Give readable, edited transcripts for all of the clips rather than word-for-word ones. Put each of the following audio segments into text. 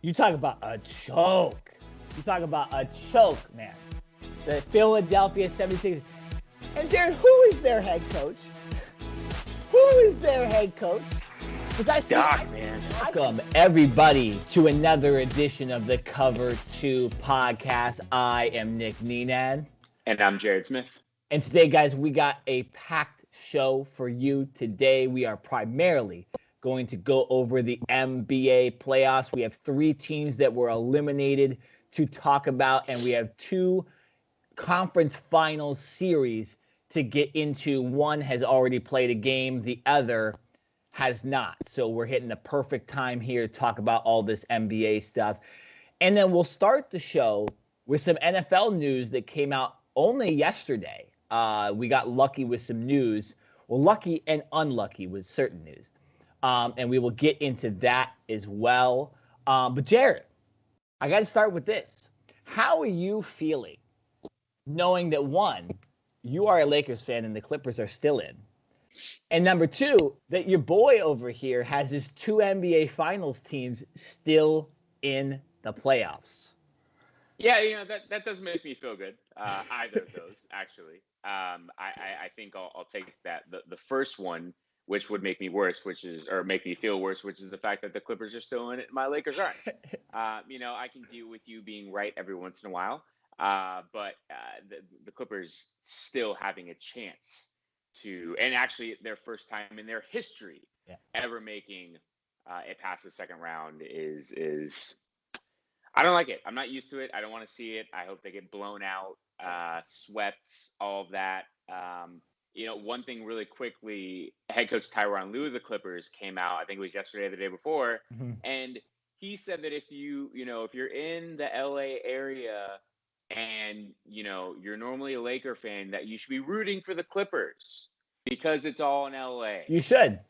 You talk about a choke. You talk about a choke, man. The Philadelphia 76ers. And Jared, who is their head coach? Who is their head coach? Doc, man. Welcome, everybody, to another edition of the Cover 2 podcast. I am Nick Nenad. And I'm Jared Smith. And today, guys, we got a packed show for you today. We are primarily going to go over the NBA playoffs. We have 3 teams that were eliminated to talk about, and we have 2 conference finals series to get into. One has already played a game, the other has not. So we're hitting the perfect time here to talk about all this NBA stuff. And then we'll start the show with some NFL news that came out only yesterday. We got lucky with some news. Well, lucky and unlucky with certain news. And we will get into that as well. But Jared, I got to start with this. How are you feeling knowing that, one, you are a Lakers fan and the Clippers are still in? And number 2, that your boy over here has his 2 NBA Finals teams still in the playoffs. Yeah, that does make me feel good. Either of those, actually. I think I'll take that. The first one, which would make me worse, make me feel worse, which is the fact that the Clippers are still in it and my Lakers aren't. I can deal with you being right every once in a while, but the Clippers still having a chance to, and actually their first time in their history ever making it past the second round is I don't like it. I'm not used to it. I don't want to see it. I hope they get blown out, swept, all of that. One thing really quickly, head coach Tyronn Lue of the Clippers came out, I think it was yesterday or the day before, and he said that if you're in the LA area and you're normally a Laker fan, that you should be rooting for the Clippers because it's all in LA. You should.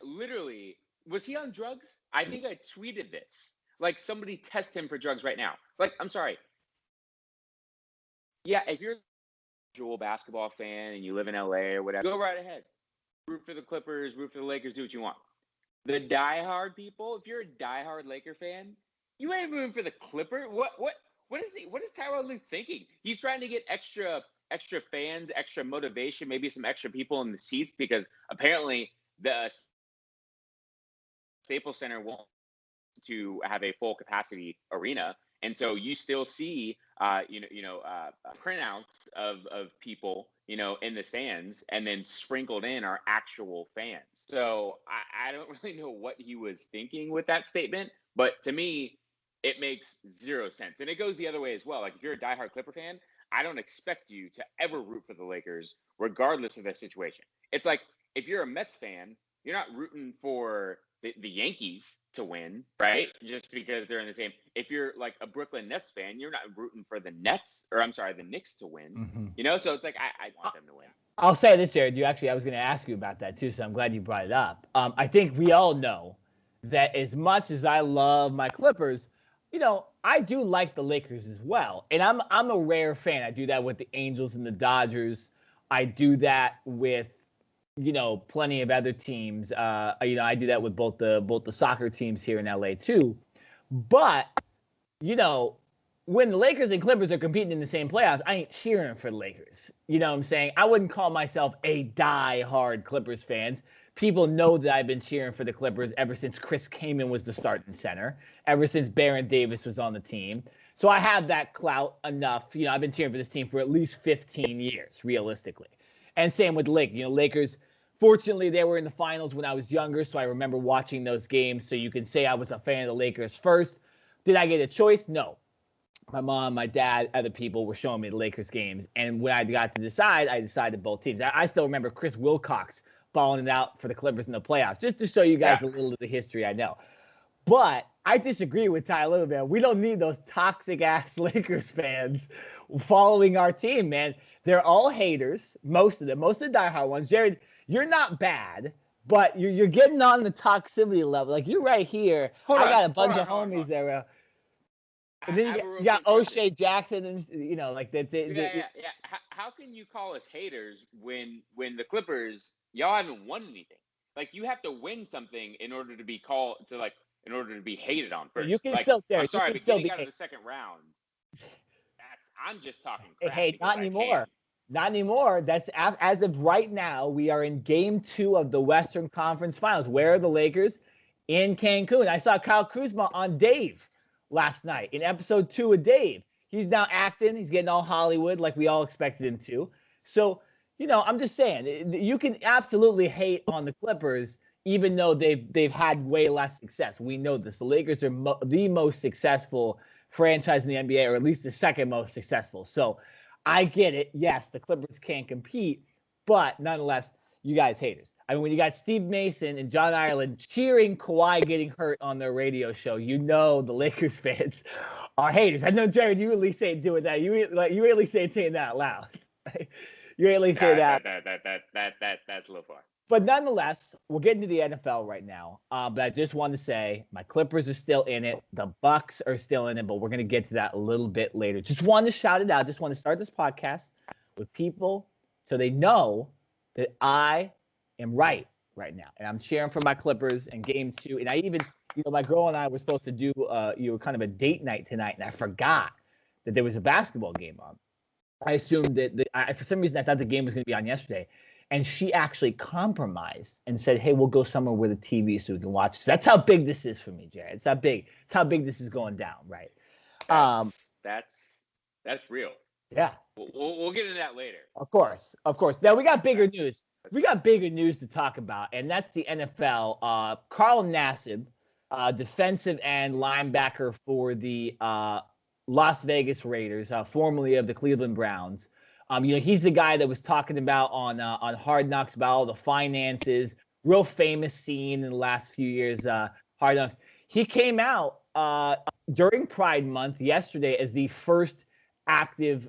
Literally, was he on drugs? I think I tweeted this. Like, somebody test him for drugs right now. Like, I'm sorry. Yeah, if you're a casual basketball fan and you live in LA or whatever, go right ahead. Root for the Clippers, root for the Lakers, do what you want. The diehard people, if you're a diehard Laker fan, you ain't rooting for the Clippers. What is Tyronn Lue thinking? He's trying to get extra fans, extra motivation, maybe some extra people in the seats, because apparently the Staples Center won't to have a full capacity arena, and so you still see printouts of people in the stands, and then sprinkled in are actual fans. So I don't really know what he was thinking with that statement, but to me it makes 0 sense. And it goes the other way as well. Like, if you're a diehard Clipper fan, I don't expect you to ever root for the Lakers regardless of their situation. It's like, if you're a Mets fan, you're not rooting for the Yankees to win, right? Just because they're in the same. If you're like a Brooklyn Nets fan, you're not rooting for the Knicks to win. So it's like, I want them to win. I'll say this, Jared. I was going to ask you about that too, so I'm glad you brought it up. I think we all know that as much as I love my Clippers, I do like the Lakers as well. And I'm a rare fan. I do that with the Angels and the Dodgers. I do that with plenty of other teams. I do that with both the soccer teams here in LA too. But, when the Lakers and Clippers are competing in the same playoffs, I ain't cheering for the Lakers. You know what I'm saying? I wouldn't call myself a die-hard Clippers fans. People know that I've been cheering for the Clippers ever since Chris Kaman was the starting center, ever since Baron Davis was on the team. So I have that clout enough. I've been cheering for this team for at least 15 years, realistically. And same with the Lakers. Lakers, fortunately, they were in the finals when I was younger, so I remember watching those games. So you can say I was a fan of the Lakers first. Did I get a choice? No. My mom, my dad, other people were showing me the Lakers games. And when I got to decide, I decided both teams. I still remember Chris Wilcox balling it out for the Clippers in the playoffs, just to show you guys a little of the history I know. But I disagree with Ty a little bit. We don't need those toxic-ass Lakers fans following our team, man. They're all haters, most of the diehard ones. Jared, you're not bad, but you're getting on the toxicity level. Like, you're right here. I got a bunch of homies there. And then you got O'Shea Jackson, and like that. Yeah. How can you call us haters when the Clippers, y'all haven't won anything? Like, you have to win something in order to be called to, like, in order to be hated on You first. can Like, still, I'm Jared, you sorry, can but still getting be out of hated. the second round, I'm just talking Hey, crap hey, because not I anymore. can. Not anymore. That's as of right now. We are in Game 2 of the Western Conference Finals. Where are the Lakers? In Cancun. I saw Kyle Kuzma on Dave last night in episode 2 of Dave. He's now acting. He's getting all Hollywood like we all expected him to. So, I'm just saying you can absolutely hate on the Clippers, even though they've had way less success. We know this. The Lakers are the most successful franchise in the NBA, or at least the second most successful. So I get it. Yes, the Clippers can't compete, but nonetheless, you guys haters. I mean, when you got Steve Mason and John Ireland cheering Kawhi getting hurt on their radio show, the Lakers fans are haters. I know, Jared, you really say doing that. You really saying that out loud. You really say that. That's a little far. But nonetheless, we're getting to the NFL right now. But I just want to say my Clippers are still in it. The Bucks are still in it, but we're going to get to that a little bit later. Just want to shout it out. Just want to start this podcast with people so they know that I am right now. And I'm cheering for my Clippers in Game 2. And I even, my girl and I were supposed to do kind of a date night tonight, and I forgot that there was a basketball game on. I assumed that for some reason I thought the game was going to be on yesterday. And she actually compromised and said, hey, we'll go somewhere with a TV so we can watch. So that's how big this is for me, Jared. It's how big this is going down, right? That's real. Yeah. We'll get into that later. Of course. Now we got bigger news. We got bigger news to talk about, and that's the NFL. Carl Nassib, defensive end linebacker for the Las Vegas Raiders, formerly of the Cleveland Browns. He's the guy that was talking about on Hard Knocks about all the finances. Real famous scene in the last few years. Hard Knocks. He came out during Pride Month yesterday as the first active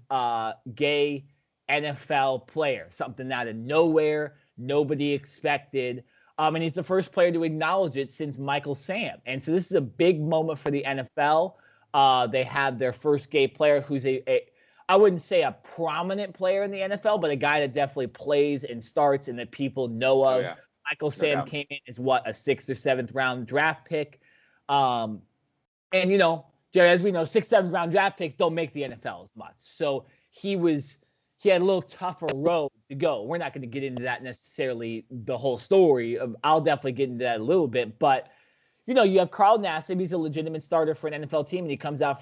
gay NFL player. Something out of nowhere, nobody expected. And he's the first player to acknowledge it since Michael Sam. And so this is a big moment for the NFL. They have their first gay player who's I wouldn't say a prominent player in the NFL, but a guy that definitely plays and starts and that people know of. Oh, yeah. Michael Sam came in as a 6th or 7th round draft pick. And, Jerry, as we know, 6th, 7th round draft picks don't make the NFL as much. So he had a little tougher road to go. We're not going to get into that necessarily the whole story. I'll definitely get into that a little bit, but you have Carl Nassib. He's a legitimate starter for an NFL team, and he comes out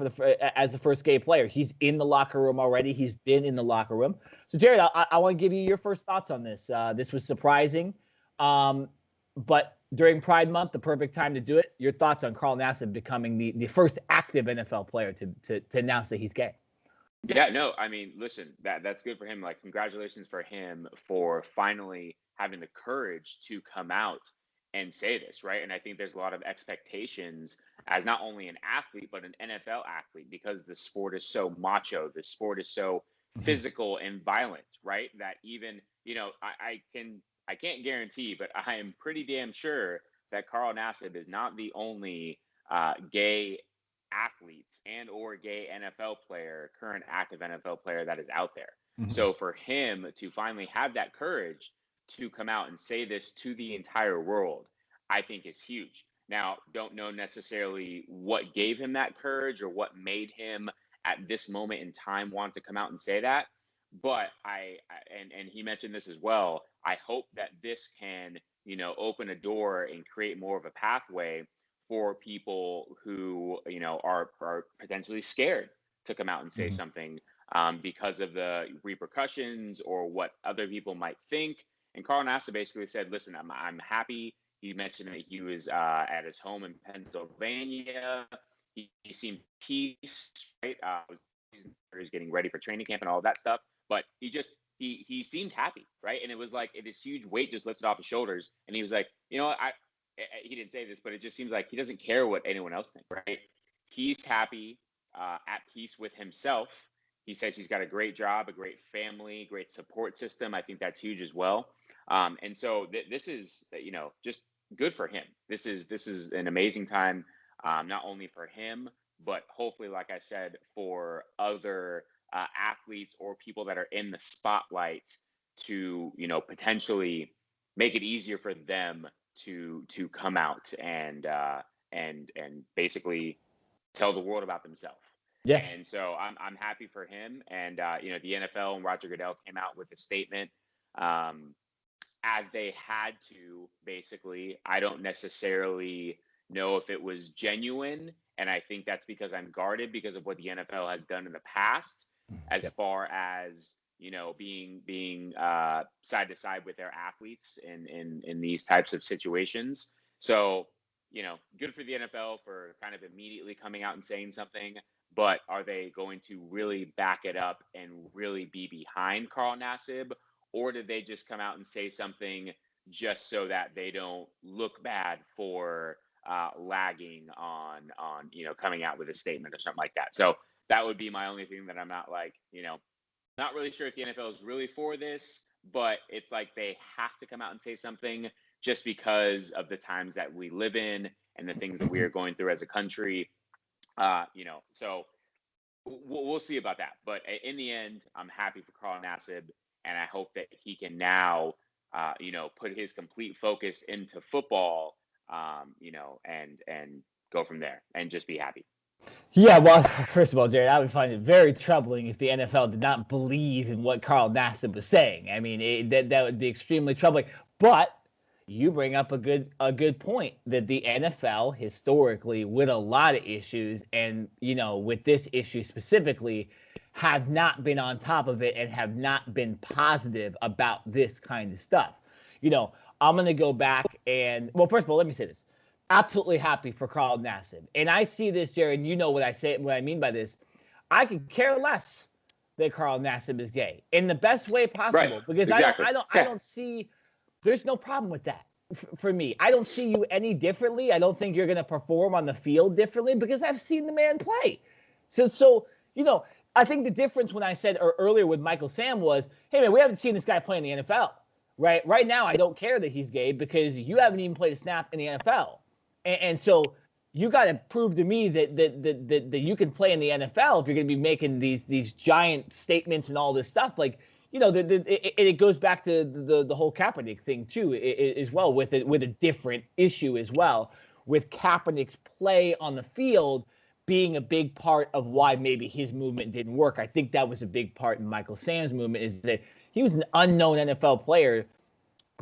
as the first gay player. He's in the locker room already. He's been in the locker room. So, Jared, I want to give you your first thoughts on this. This was surprising, but during Pride Month, the perfect time to do it. Your thoughts on Carl Nassib becoming the first active NFL player to announce that he's gay? Yeah, no, I mean, listen, that's good for him. Like, congratulations for him for finally having the courage to come out and say this, right? And I think there's a lot of expectations as not only an athlete, but an NFL athlete, because the sport is so macho, the sport is so physical and violent, right? That even, I can't guarantee, but I am pretty damn sure that Carl Nassib is not the only gay athlete and or gay NFL player, current active NFL player that is out there. Mm-hmm. So for him to finally have that courage to come out and say this to the entire world, I think is huge. Now, don't know necessarily what gave him that courage or what made him at this moment in time want to come out and say that. But and he mentioned this as well. I hope that this can, open a door and create more of a pathway for people who, are potentially scared to come out and say something because of the repercussions or what other people might think. And Carl Nassib basically said, listen, I'm happy. He mentioned that he was at his home in Pennsylvania. He seemed peace, right? He was getting ready for training camp and all of that stuff. But he seemed happy, right? And it was like this huge weight just lifted off his shoulders. And he was like, he didn't say this, but it just seems like he doesn't care what anyone else thinks, right? He's happy, at peace with himself. He says he's got a great job, a great family, great support system. I think that's huge as well. And so this is, just good for him. This is an amazing time, not only for him, but hopefully, like I said, for other athletes or people that are in the spotlight to, potentially make it easier for them to come out and and basically tell the world about themselves. Yeah. And so I'm happy for him. And the NFL and Roger Goodell came out with a statement, as they had to. Basically, I don't necessarily know if it was genuine, and I think that's because I'm guarded because of what the NFL has done in the past, as far as being side to side with their athletes in these types of situations. So good for the NFL for kind of immediately coming out and saying something, but are they going to really back it up and really be behind Carl Nassib, or did they just come out and say something just so that they don't look bad for lagging on coming out with a statement or something like that? So that would be my only thing that I'm not not really sure if the NFL is really for this, but it's like they have to come out and say something just because of the times that we live in and the things that we are going through as a country. So we'll see about that. But in the end, I'm happy for Carl Nassib, and I hope that he can now, put his complete focus into football, and go from there and just be happy. Yeah, well, first of all, Jared, I would find it very troubling if the NFL did not believe in what Carl Nassib was saying. I mean, that would be extremely troubling. But you bring up a good point that the NFL historically, with a lot of issues, and with this issue specifically, have not been on top of it and have not been positive about this kind of stuff. I'm gonna go back and, well, first of all, let me say this. Absolutely happy for Carl Nassib. And I see this, Jared, you know what I mean by this. I could care less that Carl Nassib is gay in the best way possible. Right. Because exactly. I don't see, there's no problem with that for me. I don't see you any differently. I don't think you're going to perform on the field differently because I've seen the man play. So I think the difference when I said earlier with Michael Sam was, hey, man, we haven't seen this guy play in the NFL. Right now, I don't care that he's gay because you haven't even played a snap in the NFL. And so you got to prove to me that you can play in the NFL if you're going to be making these giant statements and all this stuff. It goes back to the whole Kaepernick thing too, as well, with a different issue as well, with Kaepernick's play on the field being a big part of why maybe his movement didn't work. I think that was a big part in Michael Sam's movement, is that he was an unknown NFL player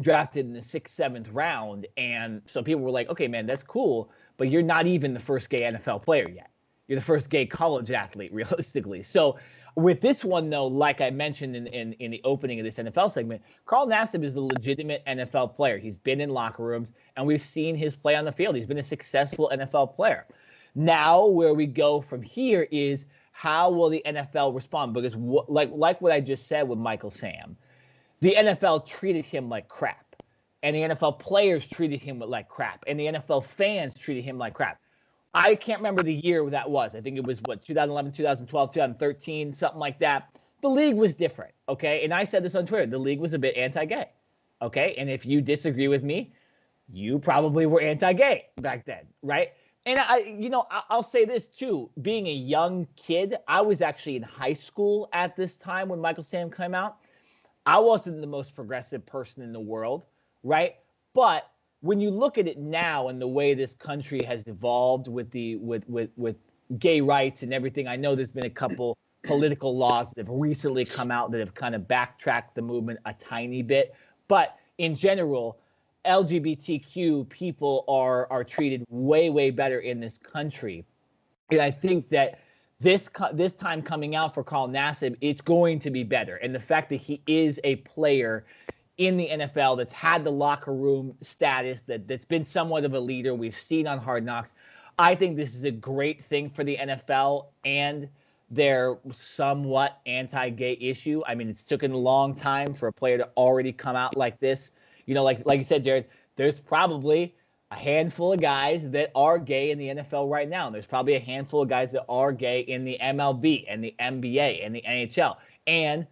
drafted in the 6th, 7th round. And so people were like, okay, man, that's cool, but you're not even the first gay NFL player yet. You're the first gay college athlete, realistically. So with this one, though, like I mentioned in the opening of this NFL segment, Carl Nassib is a legitimate NFL player. He's been in locker rooms, and we've seen his play on the field. He's been a successful NFL player. Now, where we go from here is, how will the NFL respond? Because like what I just said with Michael Sam, the NFL treated him like crap, and the NFL players treated him like crap, and the NFL fans treated him like crap. I can't remember the year that was. I think it was 2011, 2012, 2013, something like that. The league was different, okay? And I said this on Twitter. The league was a bit anti-gay, okay? And if you disagree with me, you probably were anti-gay back then, right? And I'll say this too. Being a young kid, I was actually in high school at this time when Michael Sam came out. I wasn't the most progressive person in the world, right? But when you look at it now and the way this country has evolved with gay rights and everything, I know there's been a couple political laws that have recently come out that have kind of backtracked the movement a tiny bit. But in general, LGBTQ people are treated way, way better in this country. And I think that this time coming out for Carl Nassib, it's going to be better. And the fact that he is a player in the NFL that's had the locker room status, that's been somewhat of a leader, we've seen on Hard Knocks, I think this is a great thing for the NFL and their somewhat anti-gay issue. I mean, it's taken a long time for a player to already come out like this. Like you said, Jared, there's probably a handful of guys that are gay in the NFL right now. And there's probably a handful of guys that are gay in the MLB and the NBA and the NHL. And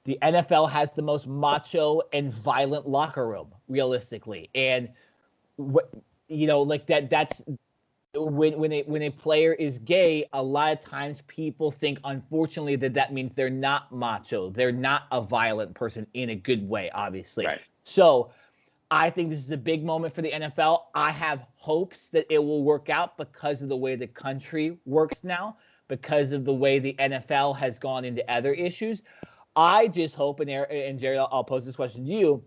the NFL has the most macho and violent locker room, realistically. And that's when a player is gay, a lot of times people think, unfortunately, that means they're not macho. They're not a violent person in a good way, obviously. Right. So I think this is a big moment for the NFL. I have hopes that it will work out because of the way the country works now, because of the way the NFL has gone into other issues. I just hope, and Jerry, I'll pose this question to you,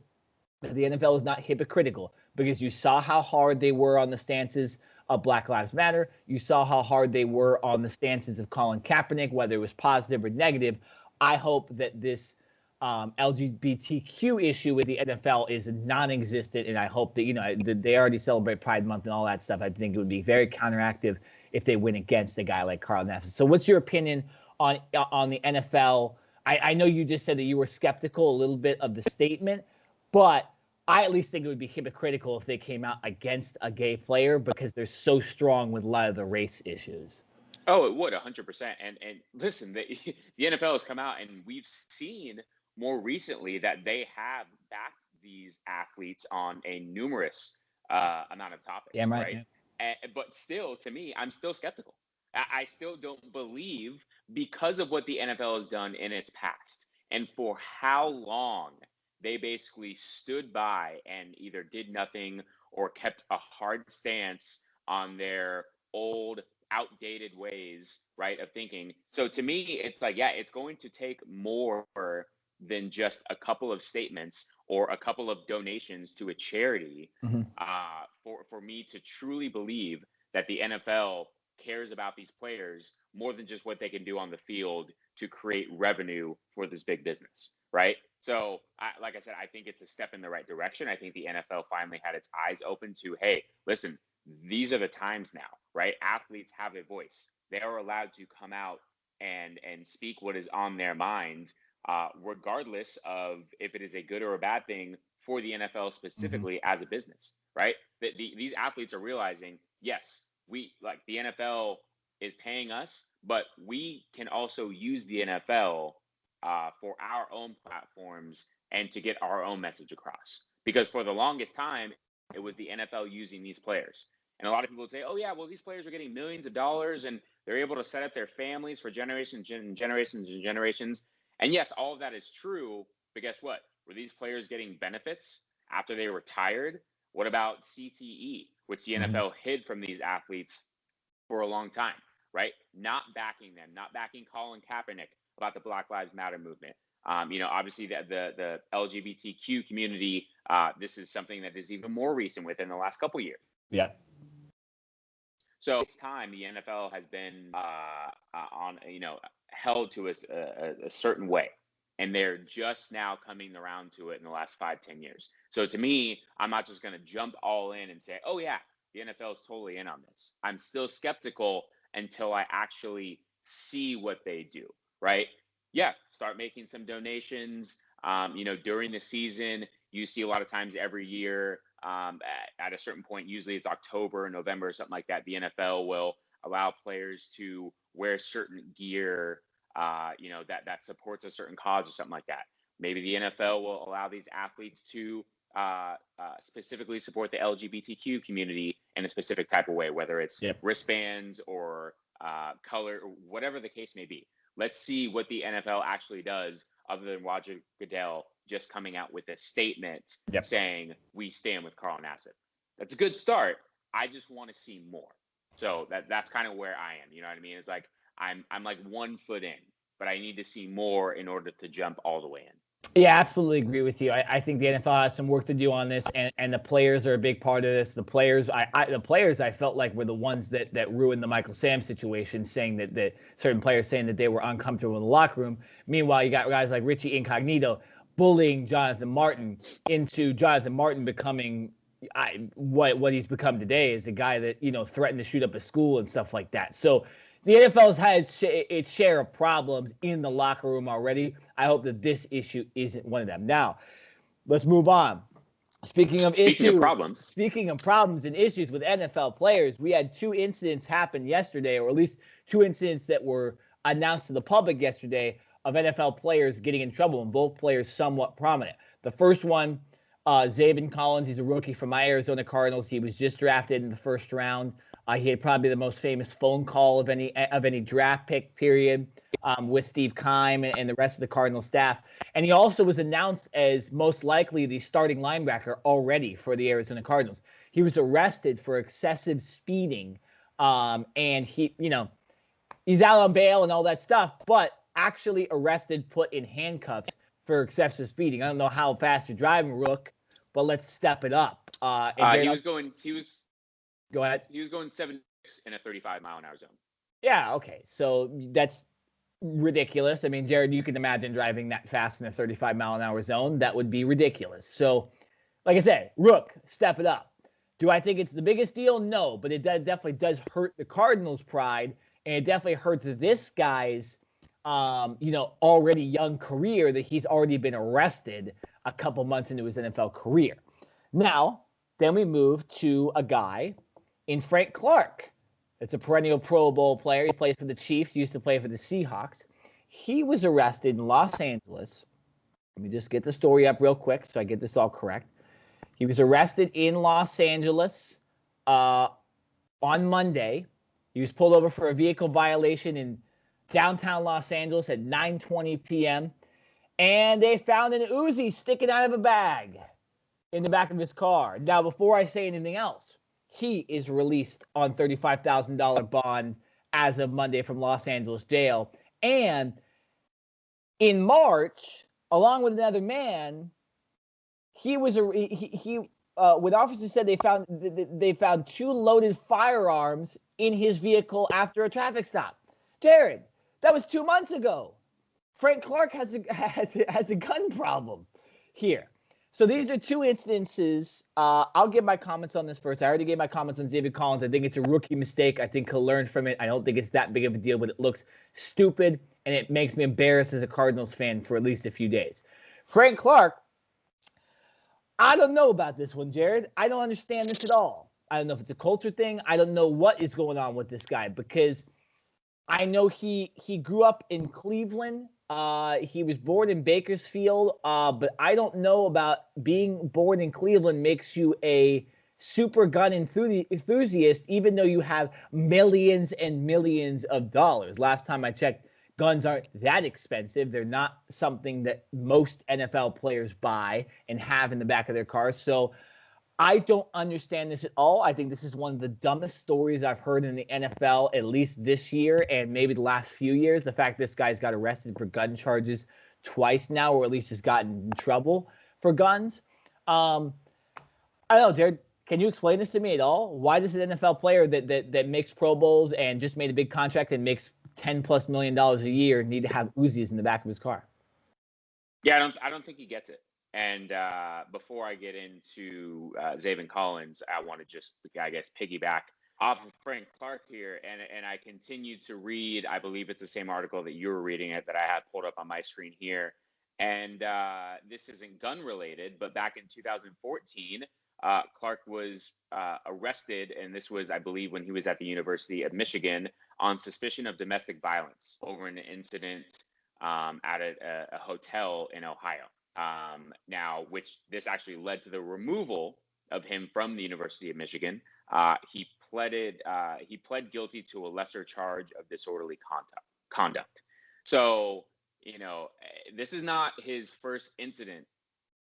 that the NFL is not hypocritical, because you saw how hard they were on the stances of Black Lives Matter. You saw how hard they were on the stances of Colin Kaepernick, whether it was positive or negative. I hope that this LGBTQ issue with the NFL is non-existent, and I hope that they already celebrate Pride Month and all that stuff. I think it would be very counteractive if they went against a guy like Carl Nassib. So, what's your opinion on the NFL? I know you just said that you were skeptical a little bit of the statement, but I at least think it would be hypocritical if they came out against a gay player because they're so strong with a lot of the race issues. Oh, it would 100%. And listen, the NFL has come out, and we've seen more recently that they have backed these athletes on a numerous amount of topics. Yeah, right. Yeah. But still, to me, I'm still skeptical. I still don't believe, because of what the NFL has done in its past and for how long they basically stood by and either did nothing or kept a hard stance on their old, outdated ways, right, of thinking. So to me, it's like, yeah, it's going to take more than just a couple of statements or a couple of donations to a charity for me to truly believe that the NFL cares about these players more than just what they can do on the field to create revenue for this big business, right? So, like I said, I think it's a step in the right direction. I think the NFL finally had its eyes open to, hey, listen, these are the times now, right? Athletes have a voice. They are allowed to come out and speak what is on their mind, regardless of if it is a good or a bad thing for the NFL specifically as a business, right? These athletes are realizing, yes, the NFL is paying us, but we can also use the NFL for our own platforms and to get our own message across. Because for the longest time, it was the NFL using these players. And a lot of people would say, oh, yeah, well, these players are getting millions of dollars and they're able to set up their families for generations and generations and generations. And yes, all of that is true. But guess what? Were these players getting benefits after they retired? What about CTE, which the NFL hid from these athletes for a long time, right? Not backing them, not backing Colin Kaepernick about the Black Lives Matter movement. Obviously the LGBTQ community, this is something that is even more recent within the last couple years. Yeah. So it's time the NFL has been held to a certain way, and they're just now coming around to it in the last 5-10 years. So to me, I'm not just going to jump all in and say, oh yeah, the NFL is totally in on this. I'm still skeptical until I actually see what they do, right? Yeah, start making some donations. During the season, you see a lot of times every year at a certain point, usually it's October, November, or something like that, the NFL will allow players to wear certain gear, that supports a certain cause or something like that. Maybe the NFL will allow these athletes to specifically support the LGBTQ community in a specific type of way, whether it's wristbands or color, or whatever the case may be. Let's see what the NFL actually does, other than Roger Goodell just coming out with a statement saying we stand with Carl Nassib. That's a good start. I just want to see more. So that's kind of where I am. You know what I mean? It's like I'm like 1 foot in, but I need to see more in order to jump all the way in. Yeah, absolutely agree with you. I think the NFL has some work to do on this, and the players are a big part of this. The players I felt like were the ones that ruined the Michael Sam situation, saying that certain players saying that they were uncomfortable in the locker room. Meanwhile, you got guys like Richie Incognito bullying Jonathan Martin into Jonathan Martin becoming what he's become today, is a guy that threatened to shoot up a school and stuff like that. So the NFL's had its share of problems in the locker room already. I hope that this issue isn't one of them. Now, let's move on. Speaking of problems and issues with NFL players, we had 2 incidents happen yesterday, or at least 2 incidents that were announced to the public yesterday of NFL players getting in trouble, and both players somewhat prominent. The first one, Zaven Collins, he's a rookie from my Arizona Cardinals. He was just drafted in the first round. He had probably the most famous phone call of any draft pick period. with Steve Keim and the rest of the Cardinal staff. And he also was announced as most likely the starting linebacker already for the Arizona Cardinals. He was arrested for excessive speeding, and he's out on bail and all that stuff, but actually arrested, put in handcuffs for excessive speeding. I don't know how fast you're driving, Rook, but let's step it up. Go ahead. He was going 76 in a 35-mile-an-hour zone. Yeah, okay. So that's ridiculous. I mean, Jared, you can imagine driving that fast in a 35-mile-an-hour zone. That would be ridiculous. So, like I said, Rook, step it up. Do I think it's the biggest deal? No, but it definitely does hurt the Cardinals' pride, and it definitely hurts this guy's, already young career that he's already been arrested a couple months into his NFL career. Now, then we move to a guy in Frank Clark. It's a perennial Pro Bowl player. He plays for the Chiefs, used to play for the Seahawks. He was arrested in Los Angeles. Let me just get the story up real quick so I get this all correct. He was arrested in Los Angeles on Monday. He was pulled over for a vehicle violation in downtown Los Angeles at 9:20 p.m. And they found an Uzi sticking out of a bag in the back of his car. Now, before I say anything else, he is released on $35,000 bond as of Monday from Los Angeles jail. And in March, along with another man, what officers said they found 2 loaded firearms in his vehicle after a traffic stop. Jared, that was 2 months ago. Frank Clark has a gun problem here. So these are 2 instances. I'll give my comments on this first. I already gave my comments on Zaven Collins. I think it's a rookie mistake. I think he'll learn from it. I don't think it's that big of a deal, but it looks stupid, and it makes me embarrassed as a Cardinals fan for at least a few days. Frank Clark, I don't know about this one, Jared. I don't understand this at all. I don't know if it's a culture thing. I don't know what is going on with this guy, because I know he grew up in Cleveland. He was born in Bakersfield, but I don't know about being born in Cleveland makes you a super gun enthusiast, even though you have millions and millions of dollars. Last time I checked, guns aren't that expensive. They're not something that most NFL players buy and have in the back of their cars. So I don't understand this at all. I think this is one of the dumbest stories I've heard in the NFL, at least this year and maybe the last few years. The fact this guy's got arrested for gun charges twice now, or at least has gotten in trouble for guns. I don't know, Jared, can you explain this to me at all? Why does an NFL player that makes Pro Bowls and just made a big contract and makes $10+ million a year need to have Uzis in the back of his car? Yeah, I don't think he gets it. And before I get into Zaven Collins, I want to just, I guess, piggyback off of Frank Clark here. And I continue to read, I believe it's the same article that you were reading it that I had pulled up on my screen here. And this isn't gun related, but back in 2014, Clark was arrested. And this was, I believe, when he was at the University of Michigan on suspicion of domestic violence over an incident at a hotel in Ohio. Now, which this actually led to the removal of him from the University of Michigan. He pled guilty to a lesser charge of disorderly conduct. So, this is not his first incident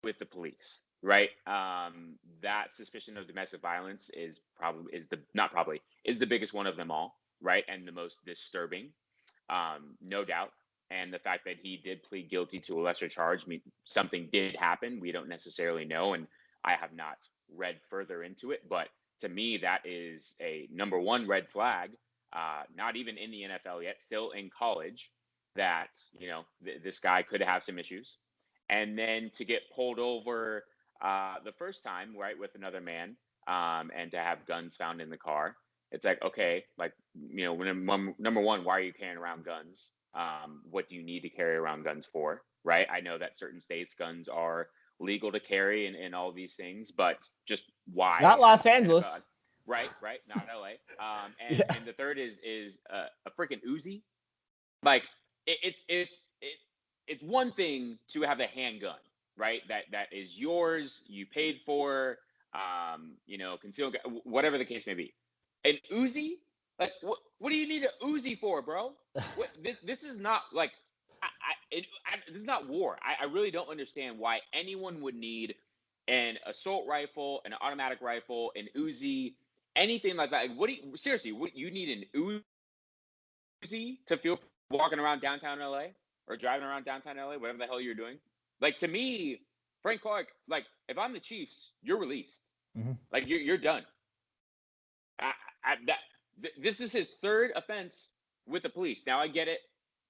with the police, right? That suspicion of domestic violence is the biggest one of them all, right? And the most disturbing, no doubt. And the fact that he did plead guilty to a lesser charge, something did happen. We don't necessarily know, and I have not read further into it. But to me, that is a number one red flag. Not even in the NFL yet, still in college, that this guy could have some issues. And then to get pulled over the first time, right, with another man, and to have guns found in the car, it's like, okay, like number one, why are you carrying around guns? What do you need to carry around guns for, right? I know that certain states guns are legal to carry and all these things, but just why? Not Los Angeles. Right, not LA. And the third is a freaking Uzi. Like it's one thing to have a handgun, right? That is yours, you paid for, concealed, whatever the case may be. An Uzi Like, what do you need a Uzi for, bro? This is not like, this is not war. I really don't understand why anyone would need an assault rifle, an automatic rifle, an Uzi, anything like that. Like, seriously, you need an Uzi to feel walking around downtown LA or driving around downtown LA, whatever the hell you're doing? Like, to me, Frank Clark, like, if I'm the Chiefs, you're released. Mm-hmm. Like, you're done. This is his third offense with the police. Now, I get it.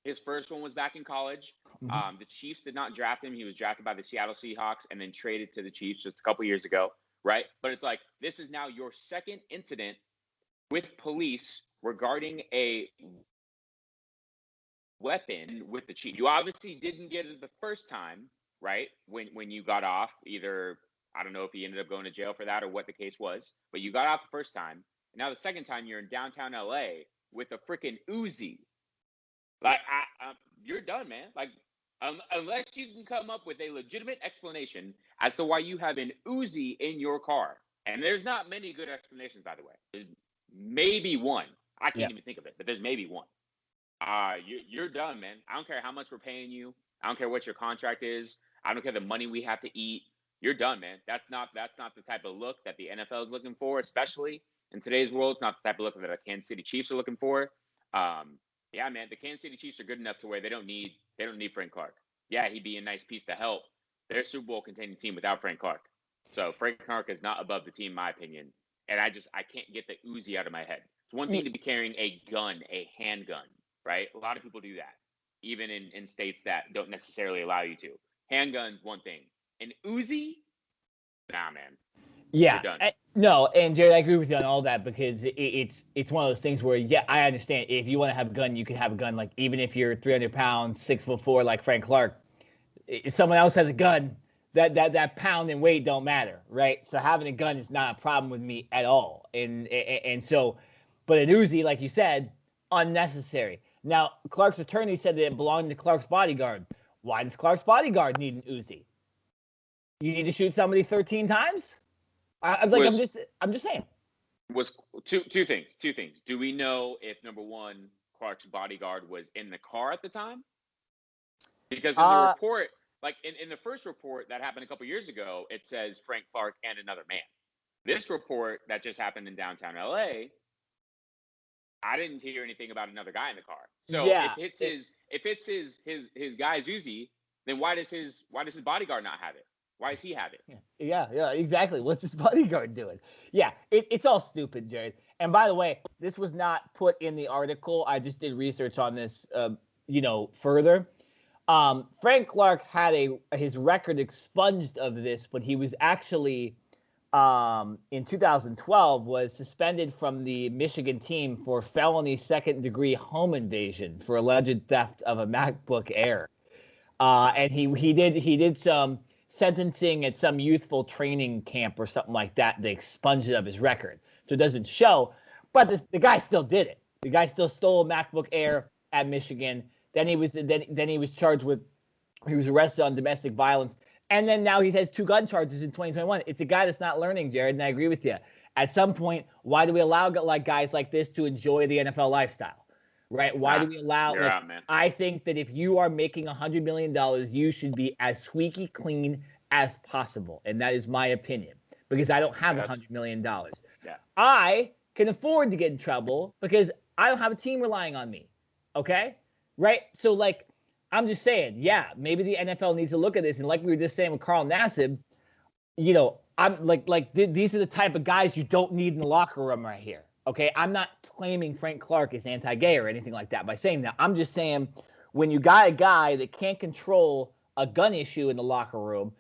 His first one was back in college. Mm-hmm. The Chiefs did not draft him. He was drafted by the Seattle Seahawks and then traded to the Chiefs just a couple years ago, right? But it's like, this is now your second incident with police regarding a weapon with the Chiefs. You obviously didn't get it the first time, right? When you got off, either, I don't know if he ended up going to jail for that or what the case was, but you got off the first time. And now the second time you're in downtown LA with a freaking Uzi. Like, you're done, man. Like, unless you can come up with a legitimate explanation as to why you have an Uzi in your car. And there's not many good explanations, by the way. There's maybe one. I can't even think of it, but there's maybe one. You're done, man. I don't care how much we're paying you. I don't care what your contract is. I don't care the money we have to eat. You're done, man. That's not the type of look that the NFL is looking for, especially in today's world. It's not the type of look that the Kansas City Chiefs are looking for. Yeah, man, the Kansas City Chiefs are good enough to where they don't need Frank Clark. Yeah, he'd be a nice piece to help their Super Bowl contending team without Frank Clark. So Frank Clark is not above the team, in my opinion. And I can't get the Uzi out of my head. It's one thing to be carrying a gun, a handgun, right? A lot of people do that, even in states that don't necessarily allow you to. Handgun's one thing. An Uzi? Nah, man. Yeah, no, and Jared, I agree with you on all that because it's one of those things where, yeah, I understand if you want to have a gun, you can have a gun. Like, even if you're 300 pounds, 6'4", like Frank Clark, if someone else has a gun, that pound and weight don't matter, right? So having a gun is not a problem with me at all. And so, but an Uzi, like you said, unnecessary. Now, Clark's attorney said that it belonged to Clark's bodyguard. Why does Clark's bodyguard need an Uzi? You need to shoot somebody 13 times? I'm just saying. Was two things. Do we know if, number one, Clark's bodyguard was in the car at the time? Because in the report, like in the first report that happened a couple years ago, it says Frank Clark and another man. This report that just happened in downtown LA, I didn't hear anything about another guy in the car. So yeah, if it's his guy's Uzi, then why does his bodyguard not have it? Why does he have it? Yeah, exactly. What's his bodyguard doing? Yeah, it's all stupid, Jared. And by the way, this was not put in the article. I just did research on this, further. Frank Clark had his record expunged of this, but he was actually, in 2012, was suspended from the Michigan team for felony second-degree home invasion for alleged theft of a MacBook Air. And he did some sentencing at some youthful training camp or something like that. They expunged it of his record, so it doesn't show. But the guy still did it. The guy still stole a MacBook Air at Michigan. Then he was charged with. He was arrested on domestic violence, and then now he has 2 gun charges in 2021. It's a guy that's not learning, Jared, and I agree with you. At some point, why do we allow guys like this to enjoy the NFL lifestyle? Right? Why do we allow? I think that if you are making $100 million, you should be as squeaky clean as possible, and that is my opinion. Because I don't have $100 million. Yeah. I can afford to get in trouble because I don't have a team relying on me. Okay, right? So I'm just saying, yeah, maybe the NFL needs to look at this, and like we were just saying with Carl Nassib, I'm these are the type of guys you don't need in the locker room right here. Okay, I'm not claiming Frank Clark is anti-gay or anything like that by saying that. I'm just saying when you got a guy that can't control a gun issue in the locker room,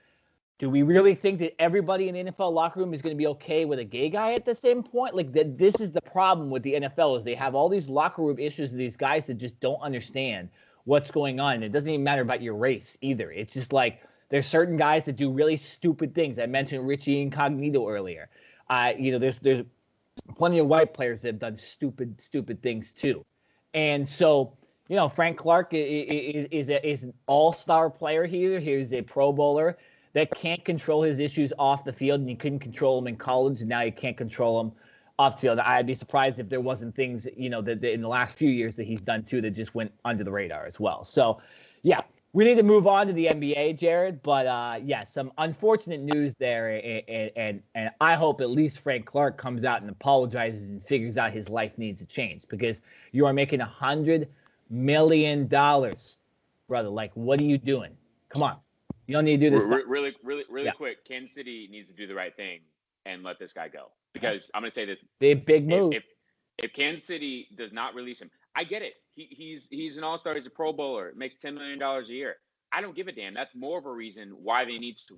do we really think that everybody in the NFL locker room is going to be okay with a gay guy at the same point? This is the problem with the NFL is they have all these locker room issues of these guys that just don't understand what's going on. And it doesn't even matter about your race either. It's just there's certain guys that do really stupid things. I mentioned Richie Incognito earlier. There's plenty of white players that have done stupid things too. And so, Frank Clark is an all-star player here. He's a Pro Bowler that can't control his issues off the field, and you couldn't control him in college, and now you can't control him off the field. I'd be surprised if there wasn't things, that in the last few years that he's done too that just went under the radar as well. So, yeah, we need to move on to the NBA, Jared. But some unfortunate news there, and I hope at least Frank Clark comes out and apologizes and figures out his life needs to change, because you are making $100 million, brother. Like, what are you doing? Come on, you don't need to do this. Really quick. Kansas City needs to do the right thing and let this guy go, because I'm going to say this: big move. If Kansas City does not release him, I get it. He's an all-star. He's a Pro Bowler. Makes $10 million a year. I don't give a damn. That's more of a reason why they need to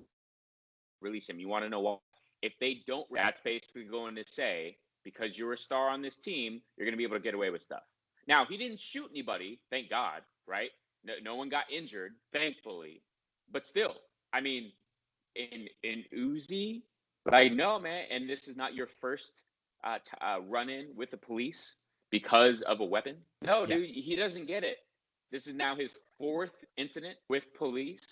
release him. You want to know why? If they don't, that's basically going to say, because you're a star on this team, you're going to be able to get away with stuff. Now, he didn't shoot anybody, thank God, right? No one got injured, thankfully. But still, I mean, in Uzi, like, no, man, and this is not your first run-in with the police because of a weapon. No, dude, he doesn't get it. This is now his 4th incident with police,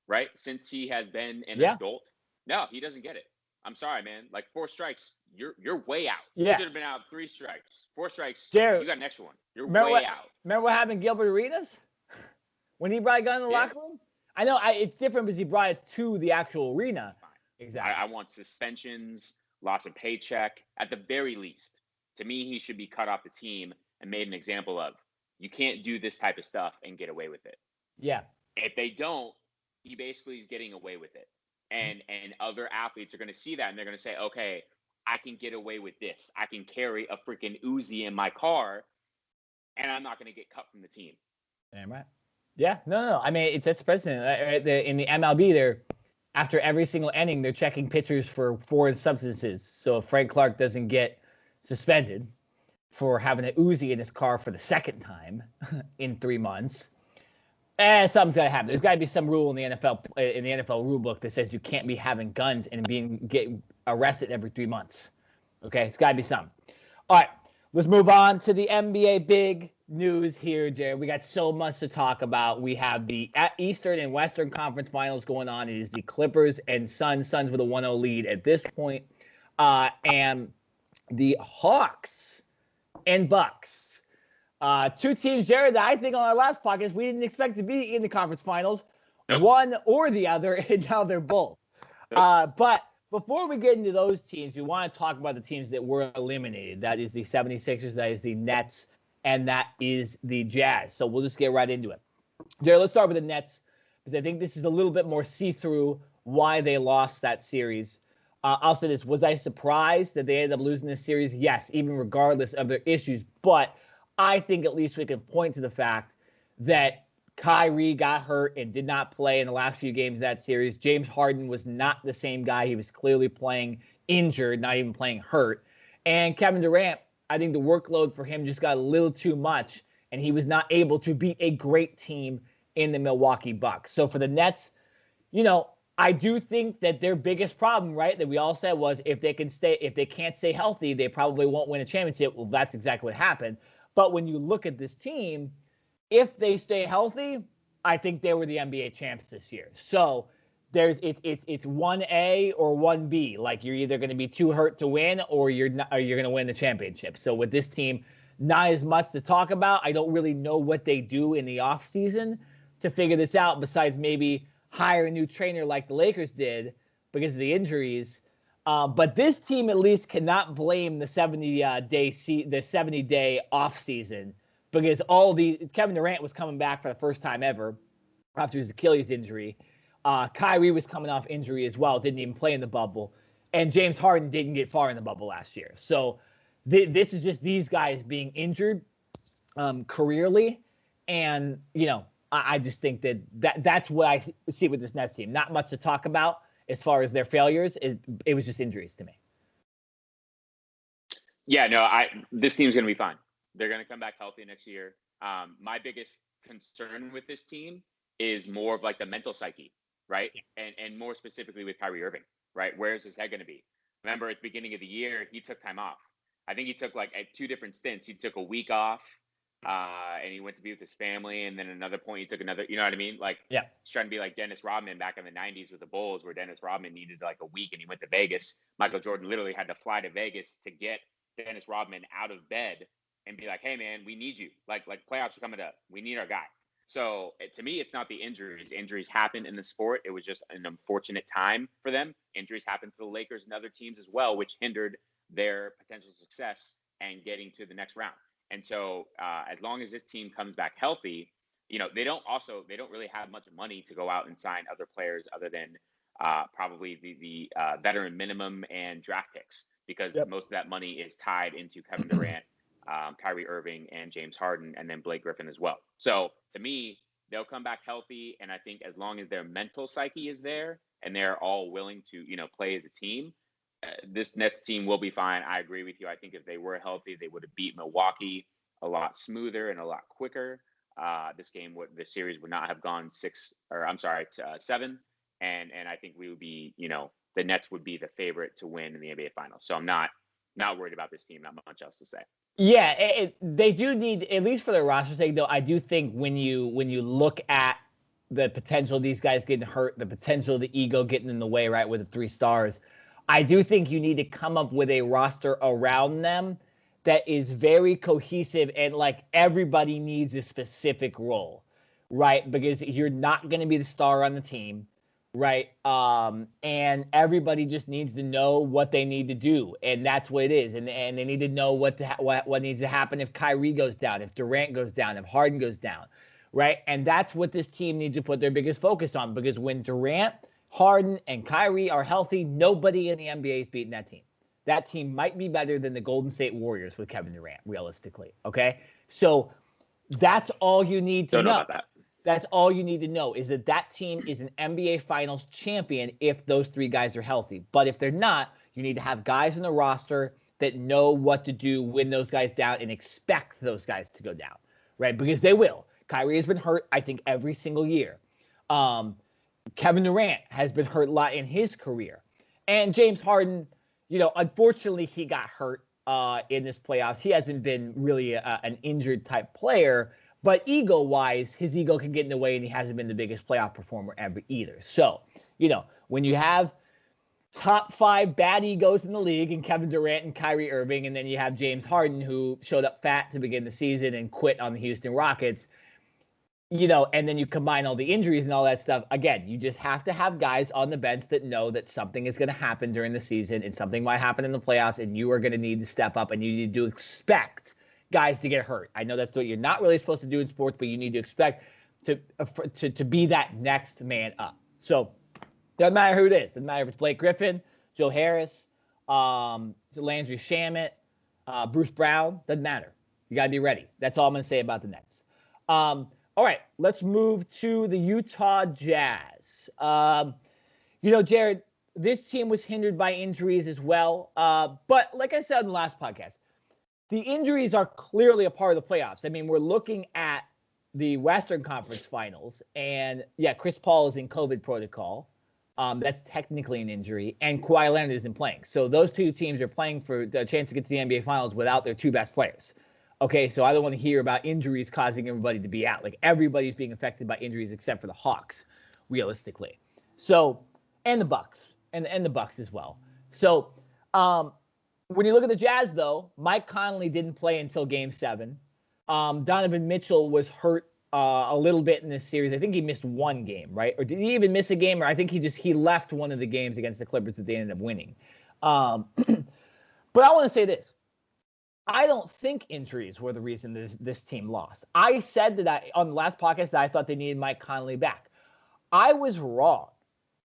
right, since he has been an adult. No, he doesn't get it. I'm sorry, man. Like, 4 strikes, you're way out. Yeah. You should have been out 3 strikes. 4 strikes, Jared, you got an extra one. You're way out. Remember what happened in Gilbert Arenas? When he brought a gun in the locker room? I know it's different because he brought it to the actual arena. Fine. Exactly. I want suspensions, loss of paycheck. At the very least, to me, he should be cut off the team and made an example of. You can't do this type of stuff and get away with it. Yeah. If they don't, he basically is getting away with it. And other athletes are going to see that, and they're going to say, okay, I can get away with this. I can carry a freaking Uzi in my car, and I'm not going to get cut from the team. Damn right. Yeah, no. I mean, it's precedent. In the MLB, they're after every single inning, they're checking pitchers for foreign substances. So if Frank Clark doesn't get suspended for having an Uzi in his car for the 2nd time in 3 months, something's got to happen. There's got to be some rule in the NFL rule book that says you can't be having guns and getting arrested every 3 months. Okay, it's got to be something. All right, let's move on to the NBA big news here, Jared. We got so much to talk about. We have the Eastern and Western Conference Finals going on. It is the Clippers and Suns with a 1-0 lead at this point. And the Hawks and Bucks. 2 teams, Jared, that I think on our last podcast we didn't expect to be in the conference finals. Nope. One or the other, and now they're both. Nope. But before we get into those teams, we want to talk about the teams that were eliminated. That is the 76ers, that is the Nets, and that is the Jazz. So we'll just get right into it. Jared, let's start with the Nets, because I think this is a little bit more see-through why they lost that series. I'll say this. Was I surprised that they ended up losing this series? Yes, even regardless of their issues. But I think at least we can point to the fact that Kyrie got hurt and did not play in the last few games of that series. James Harden was not the same guy. He was clearly playing injured, not even playing hurt. And Kevin Durant, I think the workload for him just got a little too much, and he was not able to beat a great team in the Milwaukee Bucks. So for the Nets, I do think that their biggest problem, right, that we all said was if they can't stay healthy, they probably won't win a championship. Well, that's exactly what happened. But when you look at this team, if they stay healthy, I think they were the NBA champs this year. So it's 1A or 1B. Like, you're either going to be too hurt to win or you're going to win the championship. So with this team, not as much to talk about. I don't really know what they do in the offseason to figure this out, besides maybe hire a new trainer like the Lakers did because of the injuries. But this team at least cannot blame the 70-day off season, because Kevin Durant was coming back for the first time ever after his Achilles injury. Kyrie was coming off injury as well, didn't even play in the bubble, and James Harden didn't get far in the bubble last year. So this is just these guys being injured careerly, and I just think that's what I see with this Nets team. Not much to talk about as far as their failures. It was just injuries to me. Yeah, no, this team's going to be fine. They're going to come back healthy next year. My biggest concern with this team is more of like the mental psyche, right? Yeah. And more specifically with Kyrie Irving, right? Where is his head going to be? Remember at the beginning of the year, he took time off. I think he took at 2 different stints. He took a week off. And he went to be with his family, and then another point he took another, you know what I mean? He's trying to be like Dennis Rodman back in the 90s with the Bulls, where Dennis Rodman needed a week and he went to Vegas. Michael Jordan literally had to fly to Vegas to get Dennis Rodman out of bed and be like, hey, man, we need you. Like playoffs are coming up. We need our guy. So to me, it's not the injuries. Injuries happen in the sport. It was just an unfortunate time for them. Injuries happened to the Lakers and other teams as well, which hindered their potential success and getting to the next round. And so as long as this team comes back healthy, they don't really have much money to go out and sign other players other than probably the veteran minimum and draft picks, because most of that money is tied into Kevin Durant, Kyrie Irving, and James Harden, and then Blake Griffin as well. So to me, they'll come back healthy, and I think as long as their mental psyche is there and they're all willing to play as a team, this Nets team will be fine. I agree with you. I think if they were healthy, they would have beat Milwaukee a lot smoother and a lot quicker. The series would not have gone 7. And I think we would be, the Nets would be the favorite to win in the NBA Finals. So I'm not worried about this team. Not much else to say. Yeah, they do need, at least for their roster sake, though. I do think when you look at the potential of these guys getting hurt, the potential of the ego getting in the way, right, with the 3 stars, I do think you need to come up with a roster around them that is very cohesive and like everybody needs a specific role, right? Because you're not going to be the star on the team, right? And everybody just needs to know what they need to do, and that's what it is. And they need to know what needs to happen if Kyrie goes down, if Durant goes down, if Harden goes down, right? And that's what this team needs to put their biggest focus on, because when Durant, Harden, and Kyrie are healthy, nobody in the NBA is beating that team. That team might be better than the Golden State Warriors with Kevin Durant, realistically. Okay? So that's all you need to know. Don't know about that. That's all you need to know, is that team is an NBA Finals champion if those 3 guys are healthy. But if they're not, you need to have guys in the roster that know what to do when those guys down and expect those guys to go down, right? Because they will. Kyrie has been hurt, I think, every single year. Kevin Durant has been hurt a lot in his career. And James Harden, unfortunately, he got hurt in this playoffs. He hasn't been really an injured type player, but ego-wise, his ego can get in the way, and he hasn't been the biggest playoff performer ever either. So, when you have top 5 bad egos in the league, and Kevin Durant and Kyrie Irving, and then you have James Harden, who showed up fat to begin the season and quit on the Houston Rockets, and then you combine all the injuries and all that stuff. Again, you just have to have guys on the bench that know that something is going to happen during the season and something might happen in the playoffs, and you are going to need to step up, and you need to expect guys to get hurt. I know that's what you're not really supposed to do in sports, but you need to expect to be that next man up. So doesn't matter who it is. Doesn't matter if it's Blake Griffin, Joe Harris, Landry Shamet, Bruce Brown. Doesn't matter. You got to be ready. That's all I'm going to say about the Nets. All right, let's move to the Utah Jazz. Jared, this team was hindered by injuries as well. But like I said in the last podcast, the injuries are clearly a part of the playoffs. I mean, we're looking at the Western Conference Finals, and yeah, Chris Paul is in COVID protocol. That's technically an injury, and Kawhi Leonard isn't playing. So those 2 teams are playing for the chance to get to the NBA Finals without their 2 best players. Okay, so I don't want to hear about injuries causing everybody to be out. Like, everybody's being affected by injuries except for the Hawks, realistically. So, and the Bucks, and the Bucks as well. So, when you look at the Jazz, though, Mike Conley didn't play until Game 7. Donovan Mitchell was hurt a little bit in this series. I think he missed 1 game, right? Or did he even miss a game? Or I think he left one of the games against the Clippers that they ended up winning. But I want to say this. I don't think injuries were the reason this team lost. I said that on the last podcast that I thought they needed Mike Conley back. I was wrong.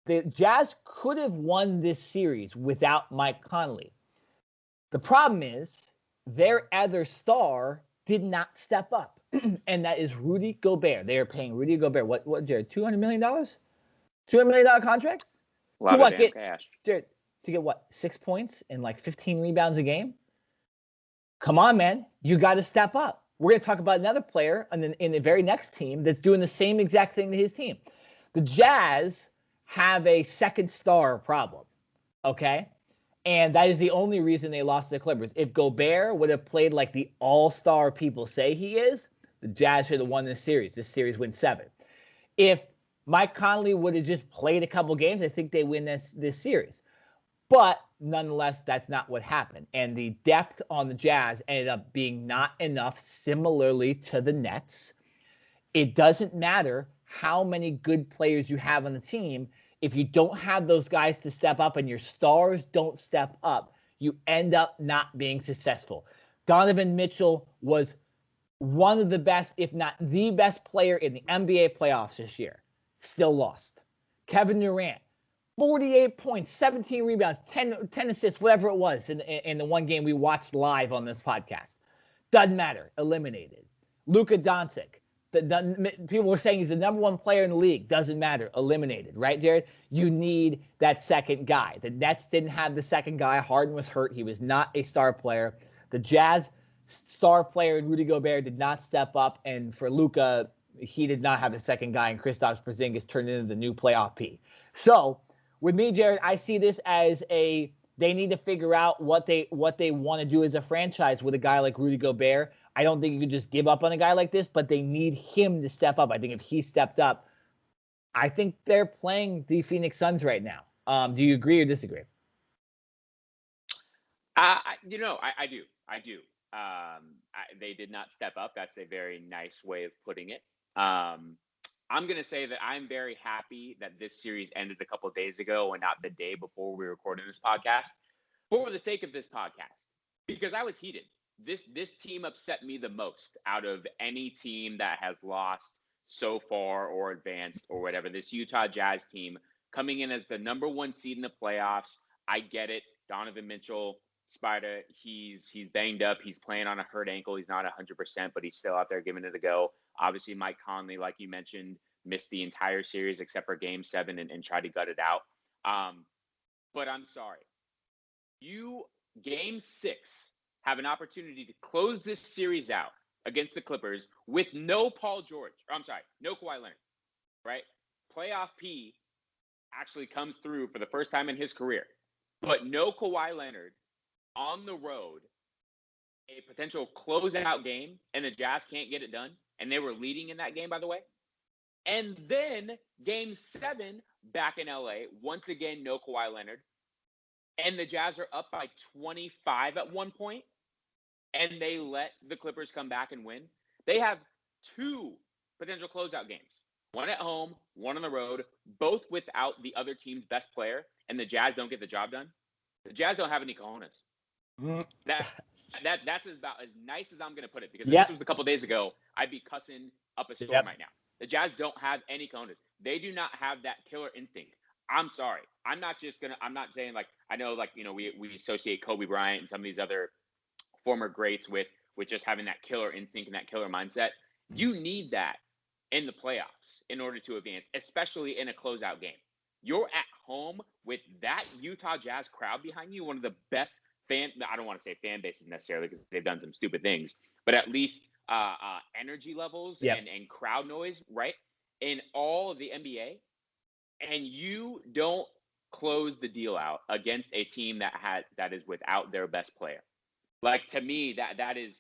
The Jazz could have won this series without Mike Conley. The problem is their other star did not step up, and that is Rudy Gobert. They are paying Rudy Gobert, what Jared, $200 million? $200 million contract? A lot of damn cash. Jared, to get 6 points and like 15 rebounds a game? Come on, man. You got to step up. We're going to talk about another player in the very next team that's doing the same exact thing to his team. The Jazz have a second star problem, okay? And that is the only reason they lost to the Clippers. If Gobert would have played like the all-star people say he is, the Jazz should have won this series. This series wins 7. If Mike Conley would have just played a couple games, I think they win this series. But nonetheless, that's not what happened. And the depth on the Jazz ended up being not enough, similarly to the Nets. It doesn't matter how many good players you have on the team. If you don't have those guys to step up and your stars don't step up, you end up not being successful. Donovan Mitchell was one of the best, if not the best player in the NBA playoffs this year. Still lost. Kevin Durant, 48 points, 17 rebounds, 10 assists, whatever it was in the one game we watched live on this podcast. Doesn't matter. Eliminated. Luka Doncic. People were saying he's the number one player in the league. Doesn't matter. Eliminated. Right, Jared? You need that second guy. The Nets didn't have the second guy. Harden was hurt. He was not a star player. The Jazz star player, Rudy Gobert, did not step up. And for Luka, he did not have a second guy. And Kristaps Porzingis turned into the new playoff P. So, with me, Jared, I see this as they need to figure out what they want to do as a franchise with a guy like Rudy Gobert. I don't think you can just give up on a guy like this, but they need him to step up. I think if he stepped up, I think they're playing the Phoenix Suns right now. Do you agree or disagree? I do. They did not step up. That's a very nice way of putting it. I'm going to say that I'm very happy that this series ended a couple of days ago and not the day before we recorded this podcast, for the sake of this podcast, because I was heated. This team upset me the most out of any team that has lost so far or advanced or whatever. This Utah Jazz team coming in as the number one seed in the playoffs. I get it. Donovan Mitchell, Spider, he's banged up. He's playing on a hurt ankle. He's not 100%, but he's still out there giving it a go. Obviously, Mike Conley, like you mentioned, missed the entire series except for Game 7 and tried to gut it out. But I'm sorry. Game 6, have an opportunity to close this series out against the Clippers with no Kawhi Leonard, right? Playoff P actually comes through for the first time in his career, but no Kawhi Leonard on the road, a potential closeout game, and the Jazz can't get it done, and they were leading in that game, by the way. And then Game 7 back in LA, once again, no Kawhi Leonard. And the Jazz are up by 25 at one point, and they let the Clippers come back and win. They have 2 potential closeout games, one at home, one on the road, both without the other team's best player, and the Jazz don't get the job done. The Jazz don't have any cojones. That's about as nice as I'm going to put it, because if this was a couple days ago, I'd be cussing up a storm right now. The Jazz don't have any cojones. They do not have that killer instinct. I'm sorry. I'm not saying, like, I know, like, we associate Kobe Bryant and some of these other former greats with just having that killer instinct and that killer mindset. You need that in the playoffs in order to advance, especially in a closeout game. You're at home with that Utah Jazz crowd behind you, one of the best I don't want to say fan bases necessarily because they've done some stupid things, but at least energy levels and crowd noise, right, in all of the NBA. And you don't close the deal out against a team that is without their best player. Like, to me, that is,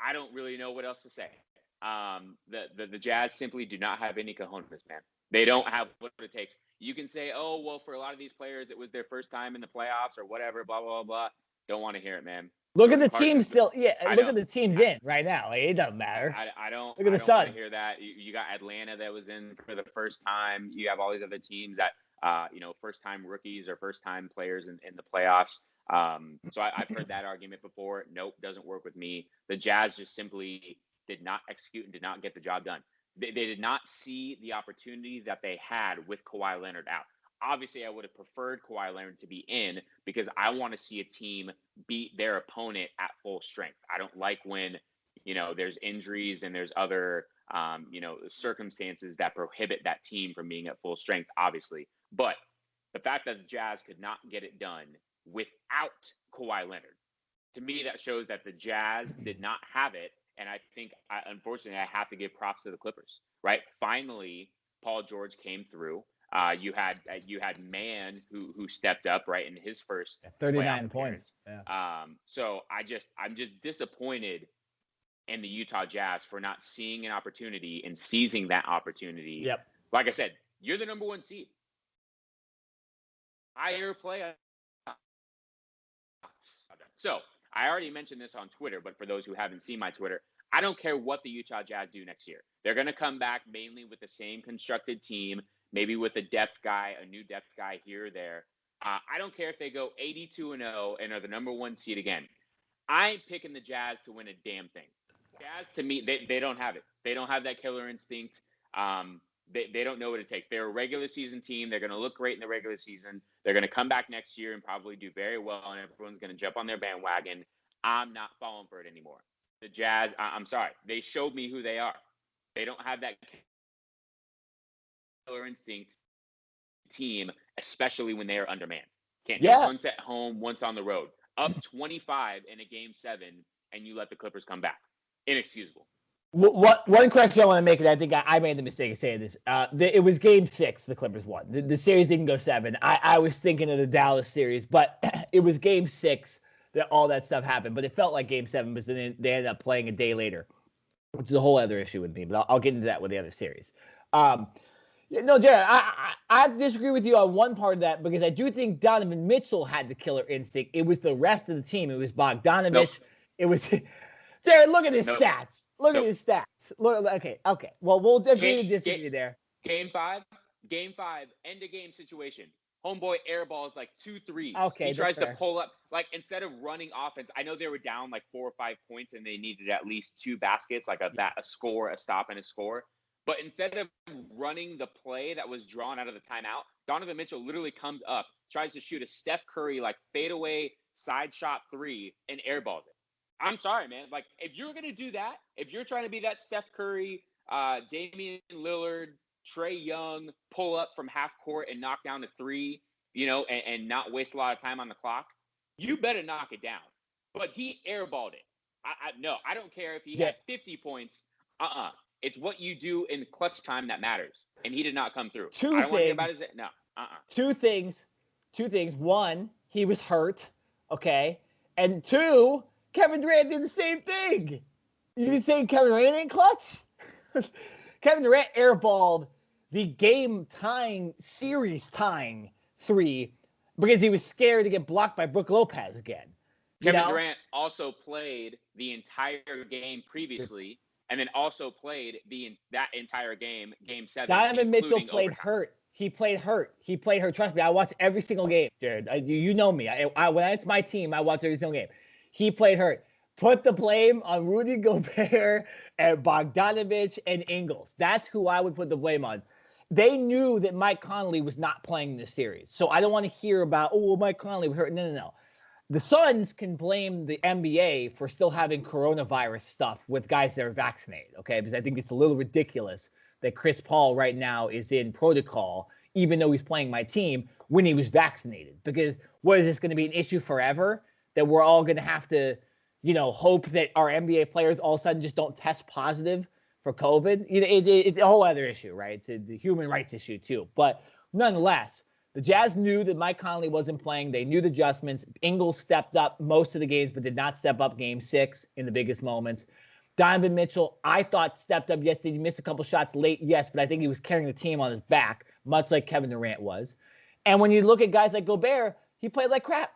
I don't really know what else to say. The Jazz simply do not have any cojones, man. They don't have what it takes. You can say, oh, well, for a lot of these players, it was their first time in the playoffs or whatever, blah, blah, blah. Don't want to hear it, man. Look at the team still. Yeah, look at the teams in right now. Like, it doesn't matter. I don't. Look at the Suns. I don't want to hear that. You got Atlanta that was in for the first time. You have all these other teams that, first-time rookies or first-time players in the playoffs. So I've heard that argument before. Nope, doesn't work with me. The Jazz just simply did not execute and did not get the job done. They did not see the opportunity that they had with Kawhi Leonard out. Obviously, I would have preferred Kawhi Leonard to be in because I want to see a team beat their opponent at full strength. I don't like when, there's injuries and there's other, circumstances that prohibit that team from being at full strength, obviously. But the fact that the Jazz could not get it done without Kawhi Leonard, to me, that shows that the Jazz did not have it. And I think, unfortunately, I have to give props to the Clippers, right? Finally, Paul George came through. You had Mann who stepped up, right, in his first 39 points. Yeah. So I'm just disappointed in the Utah Jazz for not seeing an opportunity and seizing that opportunity. Yep. Like I said, you're the number one seed. Higher playoff So I already mentioned this on Twitter, but for those who haven't seen my Twitter, I don't care what the Utah Jazz do next year. They're going to come back mainly with the same constructed team, maybe with a depth guy, a new depth guy here or there. I don't care if they go 82-0 and are the number 1 seed again. I ain't picking the Jazz to win a damn thing. Jazz, to me, they don't have it. They don't have that killer instinct. They don't know what it takes. They're a regular season team. They're going to look great in the regular season. They're going to come back next year and probably do very well, and everyone's going to jump on their bandwagon. I'm not falling for it anymore. The Jazz, I'm sorry. They showed me who they are. They don't have that killer instinct team, especially when they are undermanned. Can't do once at home, once on the road. Up 25 in a game 7, and you let the Clippers come back. Inexcusable. One correction I want to make, and I think I made the mistake of saying this. It was game 6 the Clippers won. The series didn't go 7. I was thinking of the Dallas series, but it was game 6 that all that stuff happened. But it felt like game 7 because then they ended up playing a day later, which is a whole other issue with me. But I'll get into that with the other series. No, Jared, I disagree with you on one part of that because I do think Donovan Mitchell had the killer instinct. It was the rest of the team. It was Bogdanovich. Nope. It was Jared. Look at his stats. Look at his stats. Look. Okay. Well, we'll agree to disagree there. Game 5, end of game situation. Homeboy airballs like 2 threes. Okay, he tries to pull up, like, instead of running offense. I know they were down like 4 or 5 points and they needed at least 2 baskets, like a score, a stop, and a score. But instead of running the play that was drawn out of the timeout, Donovan Mitchell literally comes up, tries to shoot a Steph Curry like fadeaway side shot 3 and airballs it. I'm sorry, man. Like, if you're gonna do that, if you're trying to be that Steph Curry, Damian Lillard, Trae Young, pull up from half court and knock down a 3, and not waste a lot of time on the clock, you better knock it down. But he airballed it. I don't care if he had 50 points. It's what you do in clutch time that matters. And he did not come through. I don't want to hear about his no. Two things. One, he was hurt. Okay. And 2, Kevin Durant did the same thing. You saying Kevin Durant ain't clutch? Kevin Durant airballed the series tying 3 because he was scared to get blocked by Brook Lopez again. Kevin Durant also played the entire game previously, and then also played that entire game 7. Donovan Mitchell played hurt. He played hurt. Trust me, I watch every single game, Jared. You know me. When it's my team, I watch every single game. He played hurt. Put the blame on Rudy Gobert and Bogdanovich and Ingles. That's who I would put the blame on. They knew that Mike Conley was not playing this series. So I don't want to hear about, Mike Conley was hurt. No. The Suns can blame the NBA for still having coronavirus stuff with guys that are vaccinated, okay? Because I think it's a little ridiculous that Chris Paul right now is in protocol, even though he's playing my team, when he was vaccinated. Because what is this going to be an issue forever? That we're all going to have to, hope that our NBA players all of a sudden just don't test positive for COVID? It's a whole other issue, right? It's a human rights issue too. But nonetheless, the Jazz knew that Mike Conley wasn't playing. They knew the adjustments. Ingles stepped up most of the games, but did not step up game 6 in the biggest moments. Donovan Mitchell, I thought, stepped up yesterday. He missed a couple shots late, yes, but I think he was carrying the team on his back, much like Kevin Durant was. And when you look at guys like Gobert, he played like crap.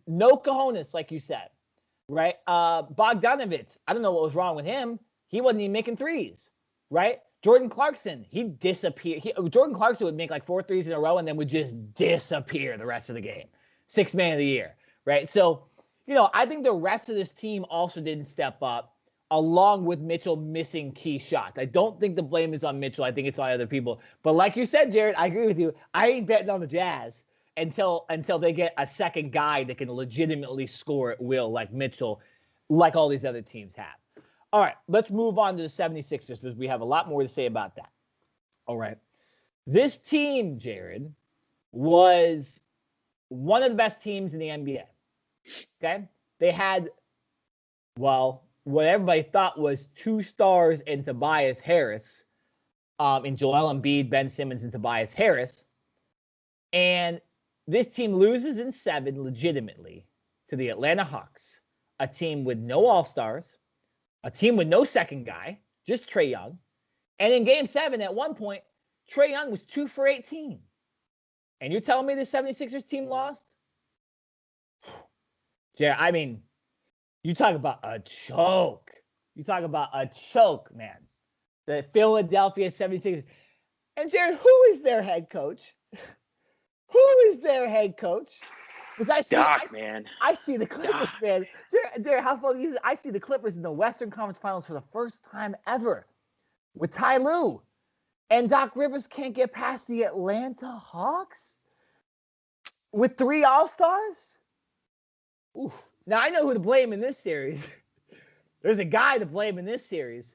No cojones, like you said, right? Bogdanovich, I don't know what was wrong with him. He wasn't even making threes, right? Jordan Clarkson, he disappeared. Jordan Clarkson would make like 4 threes in a row and then would just disappear the rest of the game. 6th man of the year, right? So, I think the rest of this team also didn't step up, along with Mitchell missing key shots. I don't think the blame is on Mitchell. I think it's on other people. But like you said, Jared, I agree with you. I ain't betting on the Jazz until they get a second guy that can legitimately score at will like Mitchell, like all these other teams have. All right, let's move on to the 76ers because we have a lot more to say about that. All right. This team, Jared, was one of the best teams in the NBA. Okay? They had, what everybody thought was 2 stars in Tobias Harris, in Joel Embiid, Ben Simmons, and Tobias Harris. And this team loses in 7 legitimately to the Atlanta Hawks, a team with no All-Stars, a team with no second guy, just Trae Young. And in game 7, at one point, Trae Young was 2 for 18. And you're telling me the 76ers team lost? Yeah, I mean, you talk about a choke. You talk about a choke, man. The Philadelphia 76ers. And Jared, who is their head coach? Who is their head coach? Because Man. I see the Clippers, man. Jared, how funny is it? I see the Clippers in the Western Conference Finals for the first time ever with Ty Lue. And Doc Rivers can't get past the Atlanta Hawks with 3 All-Stars? Oof. Now, I know who to blame in this series. There's a guy to blame in this series,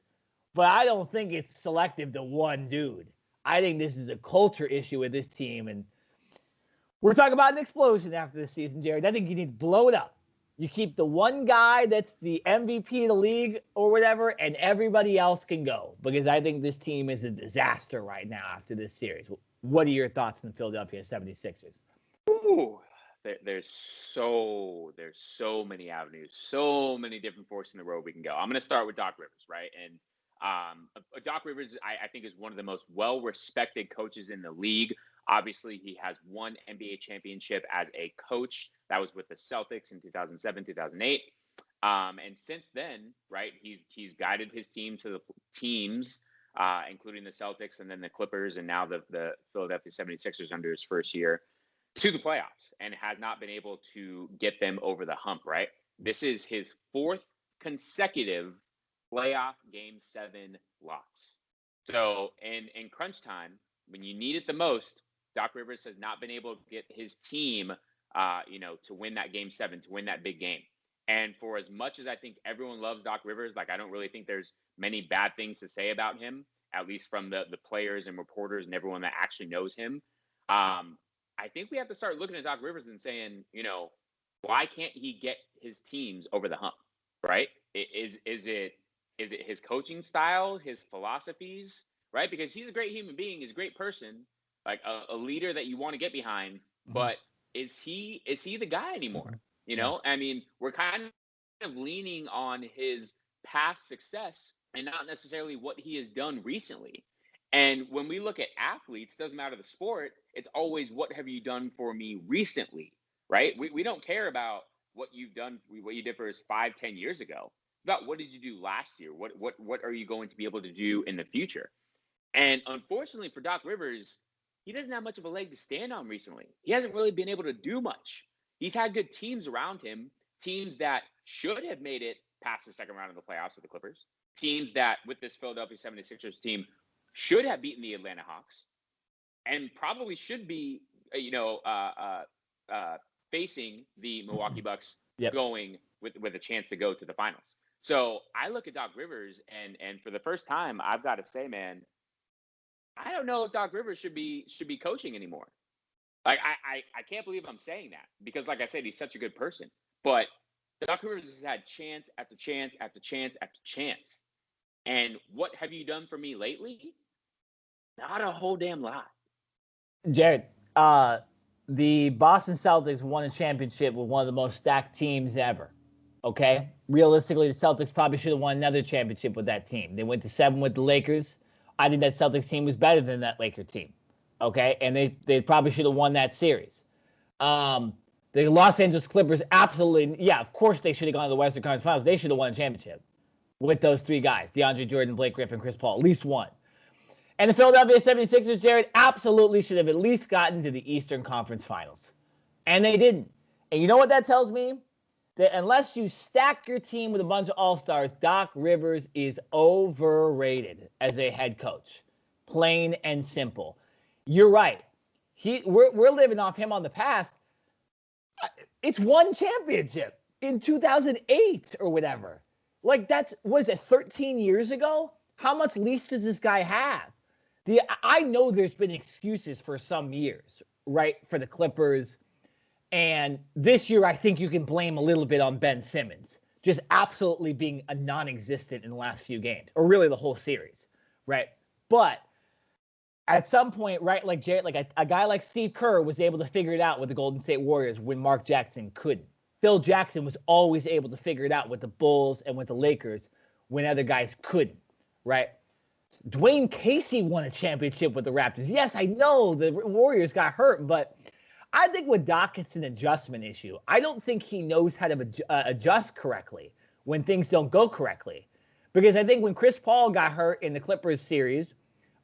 but I don't think it's selective to one dude. I think this is a culture issue with this team, and we're talking about an explosion after this season, Jared. I think you need to blow it up. You keep the one guy that's the MVP of the league or whatever, and everybody else can go, because I think this team is a disaster right now after this series. What are your thoughts on the Philadelphia 76ers? Ooh. There's so many avenues, so many different forks in the road we can go. I'm going to start with Doc Rivers, right? And Doc Rivers, I think, is one of the most well-respected coaches in the league. Obviously, he has won NBA championship as a coach. That was with the Celtics in 2007, 2008. And since then, right, he's guided his team to the teams, including the Celtics and then the Clippers and now the Philadelphia 76ers under his first year, to the playoffs, and has not been able to get them over the hump, right? This is his 4th consecutive playoff Game 7 loss. So in crunch time, when you need it the most, Doc Rivers has not been able to get his team, to win that Game 7, to win that big game. And for as much as I think everyone loves Doc Rivers, like, I don't really think there's many bad things to say about him, at least from the players and reporters and everyone that actually knows him. I think we have to start looking at Doc Rivers and saying, why can't he get his teams over the hump, right? Is it his coaching style, his philosophies, right? Because he's a great human being, he's a great person, like a leader that you want to get behind, but is he the guy anymore? I mean, we're kind of leaning on his past success and not necessarily what he has done recently. And when we look at athletes, doesn't matter the sport, it's always, what have you done for me recently, right? We don't care about what you've done, what you did for us 5-10 years ago. It's about what did you do last year? What are you going to be able to do in the future? And unfortunately for Doc Rivers, he doesn't have much of a leg to stand on recently. He hasn't really been able to do much. He's had good teams around him, teams that should have made it past the second round of the playoffs with the Clippers, teams that with this Philadelphia 76ers team should have beaten the Atlanta Hawks, and probably should be, facing the Milwaukee Bucks, going with a chance to go to the finals. So I look at Doc Rivers, and for the first time, I've got to say, man, I don't know if Doc Rivers should be coaching anymore. Like, I can't believe I'm saying that, because, like I said, he's such a good person. But Doc Rivers has had chance after chance after chance after chance. And what have you done for me lately? Not a whole damn lot. Jared, the Boston Celtics won a championship with one of the most stacked teams ever. Okay? Realistically, the Celtics probably should have won another championship with that team. They went to 7 with the Lakers. I think that Celtics team was better than that Laker team. Okay? And they probably should have won that series. The Los Angeles Clippers, absolutely, of course they should have gone to the Western Conference Finals. They should have won a championship with those 3 guys, DeAndre Jordan, Blake Griffin, Chris Paul, at least one. And the Philadelphia 76ers, Jared, absolutely should have at least gotten to the Eastern Conference Finals. And they didn't. And you know what that tells me? That unless you stack your team with a bunch of all-stars, Doc Rivers is overrated as a head coach. Plain and simple. You're right. We're living off him on the past. It's one championship in 2008 or whatever. Like, was it 13 years ago? How much leash does this guy have? I know there's been excuses for some years, right, for the Clippers. And this year, I think you can blame a little bit on Ben Simmons, just absolutely being a non-existent in the last few games, or really the whole series, right? But at some point, right, like Jared, like a guy like Steve Kerr was able to figure it out with the Golden State Warriors when Mark Jackson couldn't. Phil Jackson was always able to figure it out with the Bulls and with the Lakers when other guys couldn't, right? Dwayne Casey won a championship with the Raptors. Yes, I know the Warriors got hurt, but I think with Doc, it's an adjustment issue. I don't think he knows how to adjust correctly when things don't go correctly. Because I think when Chris Paul got hurt in the Clippers series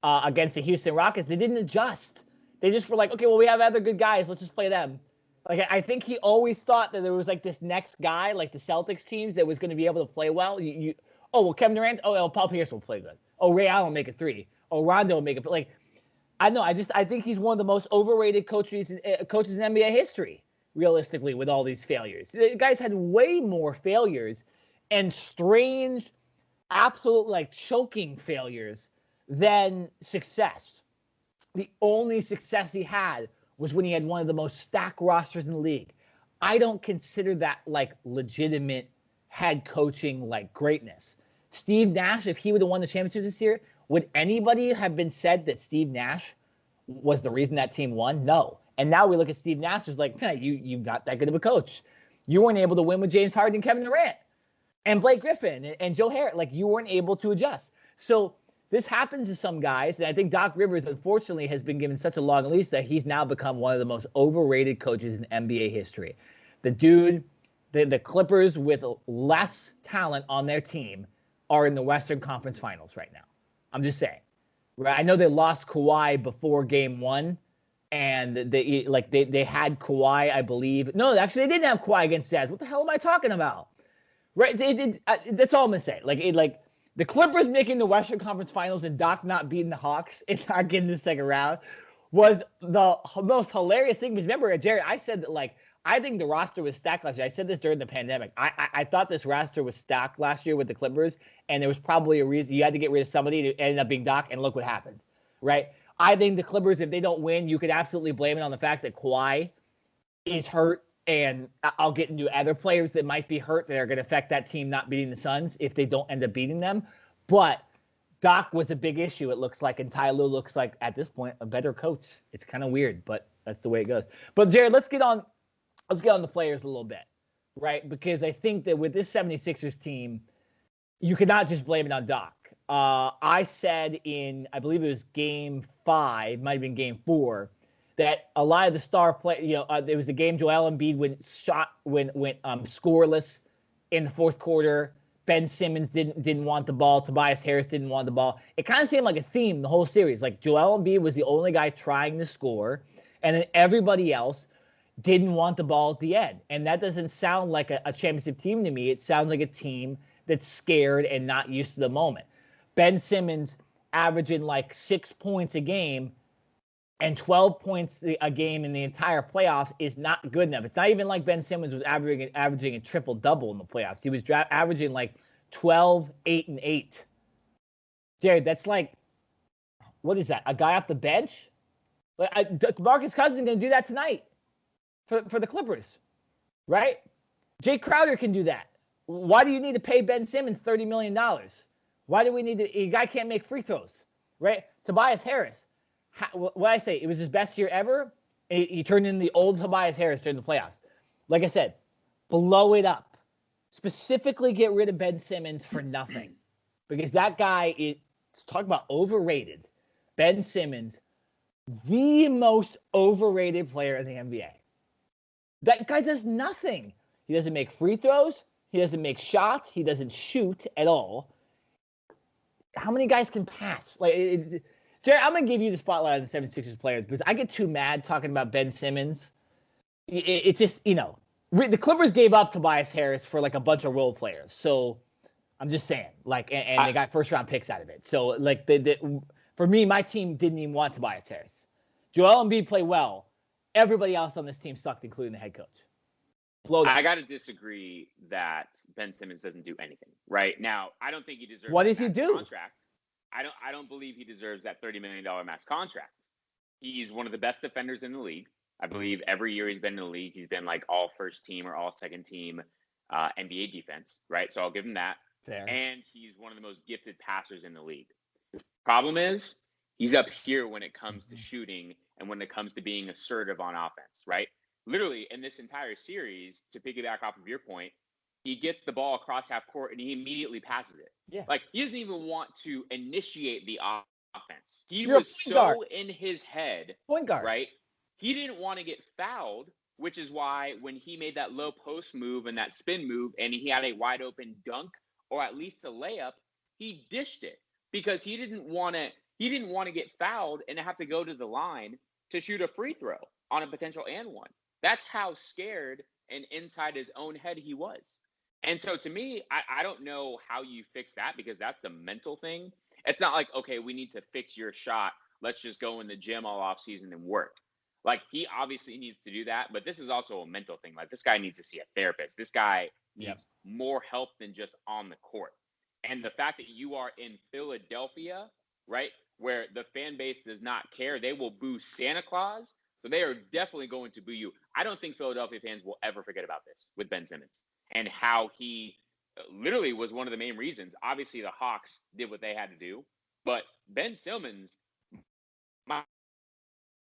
against the Houston Rockets, they didn't adjust. They just were like, okay, well, we have other good guys. Let's just play them. Like, I think he always thought that there was like this next guy, like the Celtics teams, that was going to be able to play well. Kevin Durant. Oh, well, Paul Pierce will play good. Oh, Ray Allen will make a three. Oh, Rondo will make it. Like, I know. I think he's one of the most overrated coaches in NBA history, realistically, with all these failures. The guys had way more failures and strange, absolute like choking failures than success. The only success he had was when he had one of the most stacked rosters in the league. I don't consider that like legitimate head coaching like greatness. Steve Nash, if he would have won the championship this year, would anybody have been said that Steve Nash was the reason that team won? No. And now we look at Steve Nash as like, hey, you're not that good of a coach. You weren't able to win with James Harden and Kevin Durant and Blake Griffin and Joe Harris. Like, you weren't able to adjust. So this happens to some guys, and I think Doc Rivers, unfortunately, has been given such a long leash that he's now become one of the most overrated coaches in NBA history. The dude, the Clippers with less talent on their team are in the Western Conference Finals right now. I'm just saying. Right? I know they lost Kawhi before Game 1, and they had Kawhi, I believe. No, actually, they didn't have Kawhi against Jazz. What the hell am I talking about? Right? That's all I'm gonna say. The Clippers making the Western Conference Finals and Doc not beating the Hawks and not getting the second round was the most hilarious thing. Because remember, Jared, I said that, like, I think the roster was stacked last year. I said this during the pandemic. I thought this roster was stacked last year with the Clippers, and there was probably a reason you had to get rid of somebody to end up being Doc, and look what happened, right? I think the Clippers, if they don't win, you could absolutely blame it on the fact that Kawhi is hurt, and I'll get into other players that might be hurt that are going to affect that team not beating the Suns if they don't end up beating them. But Doc was a big issue, it looks like, and Ty Lue looks like, at this point, a better coach. It's kind of weird, but that's the way it goes. But, Jared, let's get on the players a little bit, right? Because I think that with this 76ers team, you cannot just blame it on Doc. I said I believe it was Game 5, might have been Game 4, that a lot of the star play, there was the game Joel Embiid went scoreless in the fourth quarter. Ben Simmons didn't want the ball. Tobias Harris didn't want the ball. It kind of seemed like a theme the whole series. Like, Joel Embiid was the only guy trying to score, and then everybody else didn't want the ball at the end. And that doesn't sound like a championship team to me. It sounds like a team that's scared and not used to the moment. Ben Simmons averaging like 6 points a game and 12 points a game in the entire playoffs is not good enough. It's not even like Ben Simmons was averaging a triple-double in the playoffs. He was averaging like 12, 8, and 8. Jared, that's like, what is that, a guy off the bench? Marcus Cousins is going to do that tonight for the Clippers, right? Jay Crowder can do that. Why do you need to pay Ben Simmons $30 million? Why do we need to – a guy can't make free throws, right? Tobias Harris. What I say, it was his best year ever. He turned into the old Tobias Harris during the playoffs. Like I said, blow it up. Specifically get rid of Ben Simmons for nothing. Because that guy is, talk about overrated. Ben Simmons, the most overrated player in the NBA. That guy does nothing. He doesn't make free throws. He doesn't make shots. He doesn't shoot at all. How many guys can pass? Jared, I'm going to give you the spotlight on the 76ers players because I get too mad talking about Ben Simmons. It's just, the Clippers gave up Tobias Harris for like a bunch of role players. So I'm just saying, and they got first round picks out of it. So for me, my team didn't even want Tobias Harris. Joel Embiid played well. Everybody else on this team sucked, including the head coach. I got to disagree that Ben Simmons doesn't do anything right now. I don't think he deserves. What does he do? Contract. I don't believe he deserves that $30 million max contract. He's one of the best defenders in the league. I believe every year he's been in the league, he's been like all first team or all second team NBA defense, right? So I'll give him that. Fair. And he's one of the most gifted passers in the league. The problem is he's up here when it comes to shooting and when it comes to being assertive on offense, right? Literally in this entire series, to piggyback off of your point, he gets the ball across half court and he immediately passes it. Yeah. Like, he doesn't even want to initiate the offense. He was so in his head. Point guard. Right? he didn't want to get fouled, which is why when he made that low post move and that spin move and he had a wide open dunk or at least a layup, he dished it because he didn't want to get fouled and have to go to the line to shoot a free throw on a potential and one. That's how scared and inside his own head he was. And so to me, I don't know how you fix that because that's a mental thing. It's not like, okay, we need to fix your shot. Let's just go in the gym all off season and work. Like, he obviously needs to do that, but this is also a mental thing. Like, this guy needs to see a therapist. This guy needs more help than just on the court. And the fact that you are in Philadelphia, right, where the fan base does not care, they will boo Santa Claus. So they are definitely going to boo you. I don't think Philadelphia fans will ever forget about this with Ben Simmons and how he literally was one of the main reasons. Obviously, the Hawks did what they had to do, but Ben Simmons might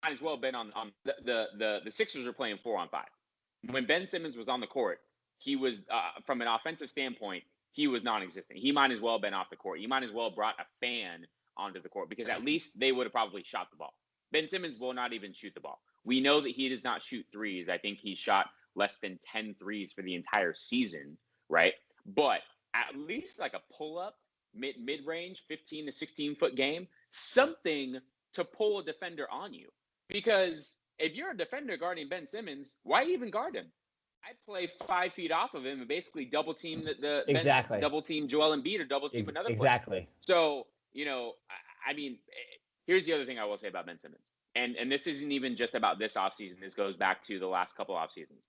as well have been on the Sixers are playing 4-on-5. When Ben Simmons was on the court, he was from an offensive standpoint, he was non-existent. He might as well have been off the court. You might as well have brought a fan onto the court because at least they would have probably shot the ball. Ben Simmons will not even shoot the ball. We know that he does not shoot threes. I think he shot less than 10 threes for the entire season, right? But at least like a pull-up, mid-range, 15 to 16-foot game, something to pull a defender on you. Because if you're a defender guarding Ben Simmons, why even guard him? I'd play 5 feet off of him and basically double team double team Joel Embiid or double team another player. Exactly. So, I mean, here's the other thing I will say about Ben Simmons. And this isn't even just about this offseason. This goes back to the last couple off seasons.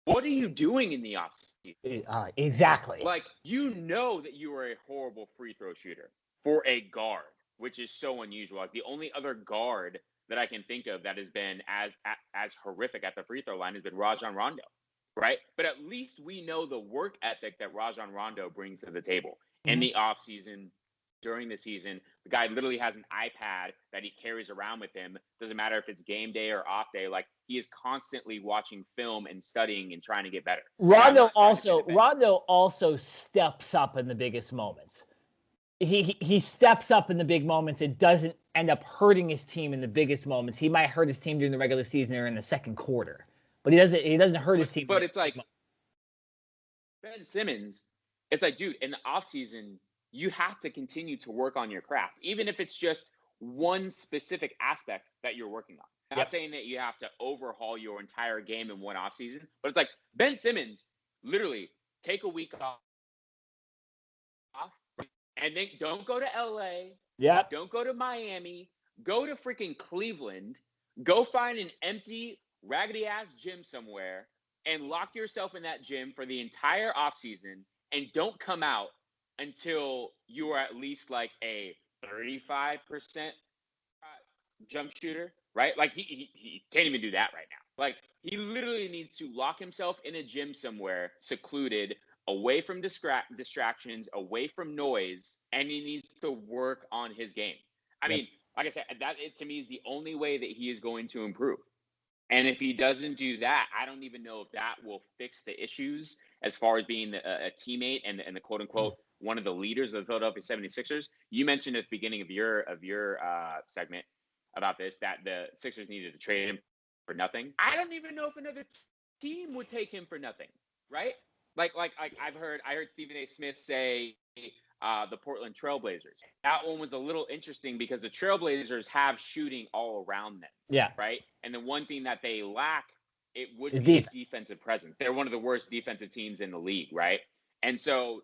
What are you doing in the offseason? Exactly. Like, you know that you are a horrible free throw shooter for a guard, which is so unusual. Like, the only other guard that I can think of that has been as horrific at the free throw line has been Rajon Rondo, right? But at least we know the work ethic that Rajon Rondo brings to the table in the offseason, during the season. The guy literally has an iPad that he carries around with him. Doesn't matter if it's game day or off day. Like, he is constantly watching film and studying and trying to get better. Rondo also steps up in the biggest moments. He steps up in the big moments. It doesn't end up hurting his team in the biggest moments. He might hurt his team during the regular season or in the second quarter, but he doesn't hurt his team. But it's like Ben Simmons. It's like, dude, in the offseason, you have to continue to work on your craft, even if it's just one specific aspect that you're working on. Not saying that you have to overhaul your entire game in one offseason, but it's like Ben Simmons, literally take a week off and then don't go to LA. Yeah. Don't go to Miami. Go to freaking Cleveland. Go find an empty, raggedy-ass gym somewhere and lock yourself in that gym for the entire offseason and don't come out until you are at least like a 35% jump shooter, right? Like, he can't even do that right now. Like, he literally needs to lock himself in a gym somewhere, secluded, away from distractions, away from noise, and he needs to work on his game. I mean, like I said, that to me is the only way that he is going to improve. And if he doesn't do that, I don't even know if that will fix the issues as far as being a teammate and the quote-unquote one of the leaders of the Philadelphia 76ers. You mentioned at the beginning of your segment about this that the Sixers needed to trade him for nothing. I don't even know if another team would take him for nothing, right? Like I heard Stephen A. Smith say the Portland Trailblazers. That one was a little interesting because the Trailblazers have shooting all around them. Yeah. Right? And the one thing that they lack, it would is be a defensive presence. They're one of the worst defensive teams in the league, right? And so,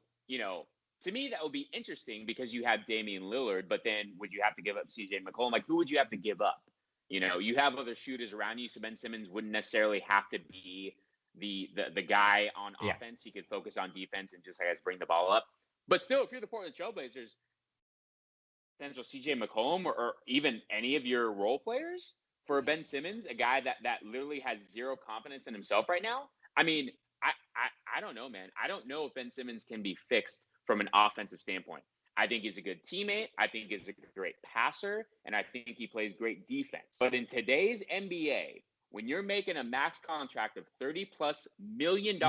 to me, that would be interesting because you have Damian Lillard, but then would you have to give up CJ McCollum? Like, who would you have to give up? You have other shooters around you, so Ben Simmons wouldn't necessarily have to be the guy on offense. He could focus on defense and just, I guess, bring the ball up. But still, if you're the Portland Trailblazers, potential CJ McCollum or even any of your role players for Ben Simmons, a guy that literally has zero confidence in himself right now. I mean, I don't know, man. I don't know if Ben Simmons can be fixed from an offensive standpoint. I think he's a good teammate. I think he's a great passer, and I think he plays great defense. But in today's NBA, when you're making a max contract of $30+ million,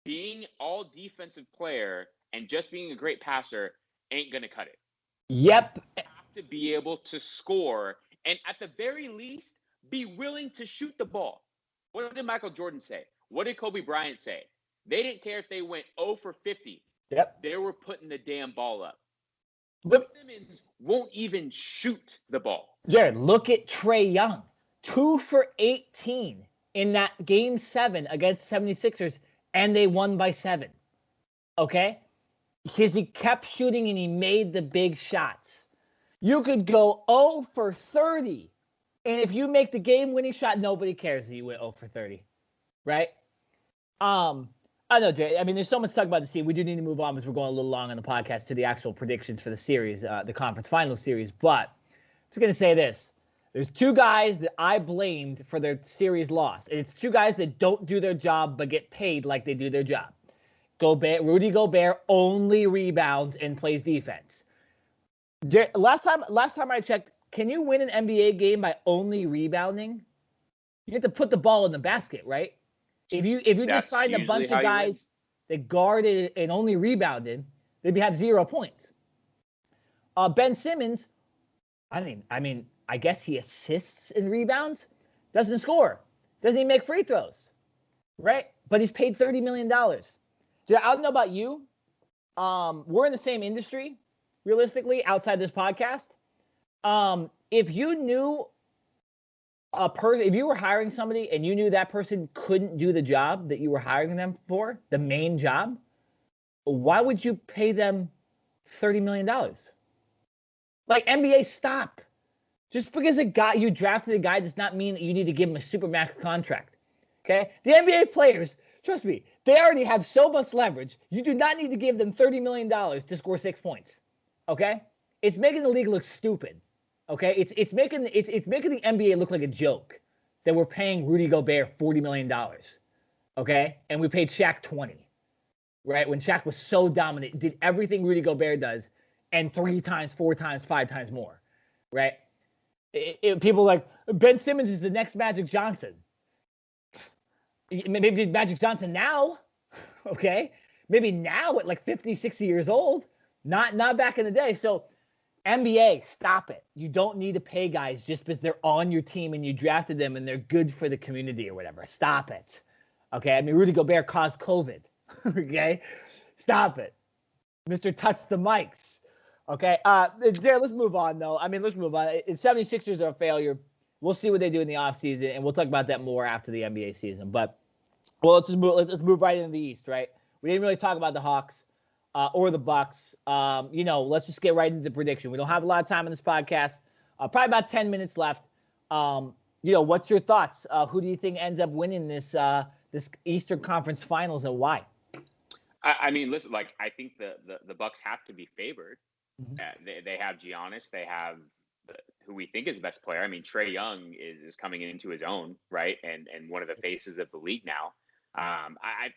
being all defensive player and just being a great passer ain't going to cut it. Yep. You have to be able to score and at the very least be willing to shoot the ball. What did Michael Jordan say? What did Kobe Bryant say? They didn't care if they went 0 for 50. Yep. They were putting the damn ball up. But Simmons won't even shoot the ball. Jared, look at Trae Young. 2 for 18 in that game 7 against 76ers, and they won by 7. Okay? Because he kept shooting and he made the big shots. You could go 0 for 30, and if you make the game-winning shot, nobody cares that you went 0 for 30, right? I know, Jay. I mean, there's so much to talk about the team. We do need to move on because we're going a little long on the podcast to the actual predictions for the series, the conference finals series. But I'm just going to say this. There's 2 guys that I blamed for their series loss, and it's 2 guys that don't do their job but get paid like they do their job. Rudy Gobert only rebounds and plays defense. Last time I checked, can you win an NBA game by only rebounding? You have to put the ball in the basket, right? If you just find a bunch of guys that guarded and only rebounded, they'd have 0 points. Ben Simmons, I guess he assists and rebounds, doesn't score, doesn't even make free throws, right? But he's paid $30 million. Dude, I don't know about you. We're in the same industry, realistically, outside this podcast. If you knew if you were hiring somebody and you knew that person couldn't do the job that you were hiring them for, the main job, why would you pay them $30 million? Like, NBA, stop. Just because you drafted a guy does not mean that you need to give him a supermax contract. Okay? The NBA players, trust me, they already have so much leverage. You do not need to give them $30 million to score 6 points. Okay? It's making the league look stupid. Okay, it's making the NBA look like a joke that we're paying Rudy Gobert $40 million. Okay, and we paid Shaq 20, right? When Shaq was so dominant, did everything Rudy Gobert does, and 3 times, 4 times, 5 times more, right? People like Ben Simmons is the next Magic Johnson. Maybe Magic Johnson now, okay? Maybe now at like 50, 60 years old, not back in the day. So NBA, stop it. You don't need to pay guys just because they're on your team and you drafted them and they're good for the community or whatever. Stop it. Okay? I mean, Rudy Gobert caused COVID. Okay? Stop it. Mr. Touch the mics. Okay? Jared, let's move on, though. Let's move on. 76ers are a failure. We'll see what they do in the offseason, and we'll talk about that more after the NBA season. But, well, let's move right into the East, right? We didn't really talk about the Hawks. Or the Bucks. Let's just get right into the prediction. We don't have a lot of time in this podcast. Probably about 10 minutes left. What's your thoughts? Who do you think ends up winning this Eastern Conference Finals, and why? Listen, I think the Bucks have to be favored. Mm-hmm. They have Giannis. They have who we think is the best player. Trae Young is coming into his own, right? And one of the faces of the league now.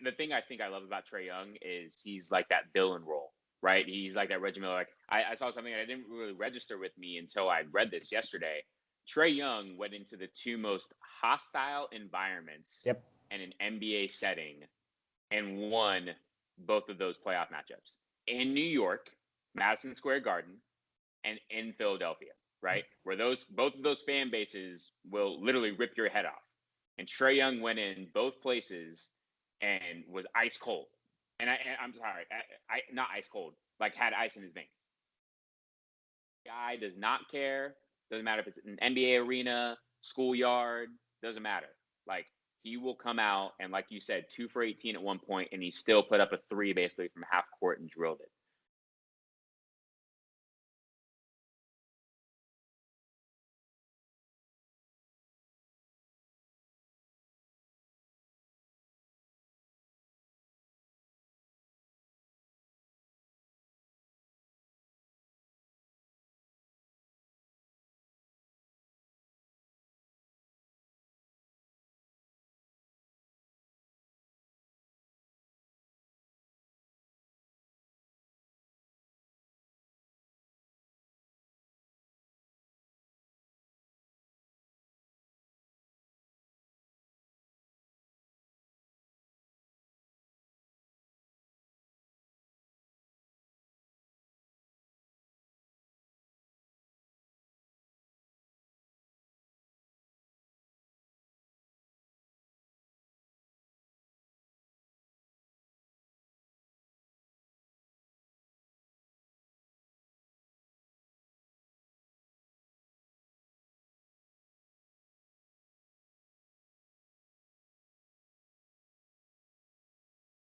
The thing I think I love about Trae Young is he's like that villain role, right? He's like that Reggie Miller. Like I saw something that didn't really register with me until I read this yesterday. Trae Young went into the 2 most hostile environments in an NBA setting and won both of those playoff matchups in New York, Madison Square Garden, and in Philadelphia, right? Where both of those fan bases will literally rip your head off. And Trae Young went in both places and was ice cold. And I'm sorry, not ice cold, like had ice in his veins. Guy does not care. Doesn't matter if it's an NBA arena, schoolyard, doesn't matter. Like, he will come out and, like you said, 2 for 18 at one point, and he still put up a 3 basically from half court and drilled it.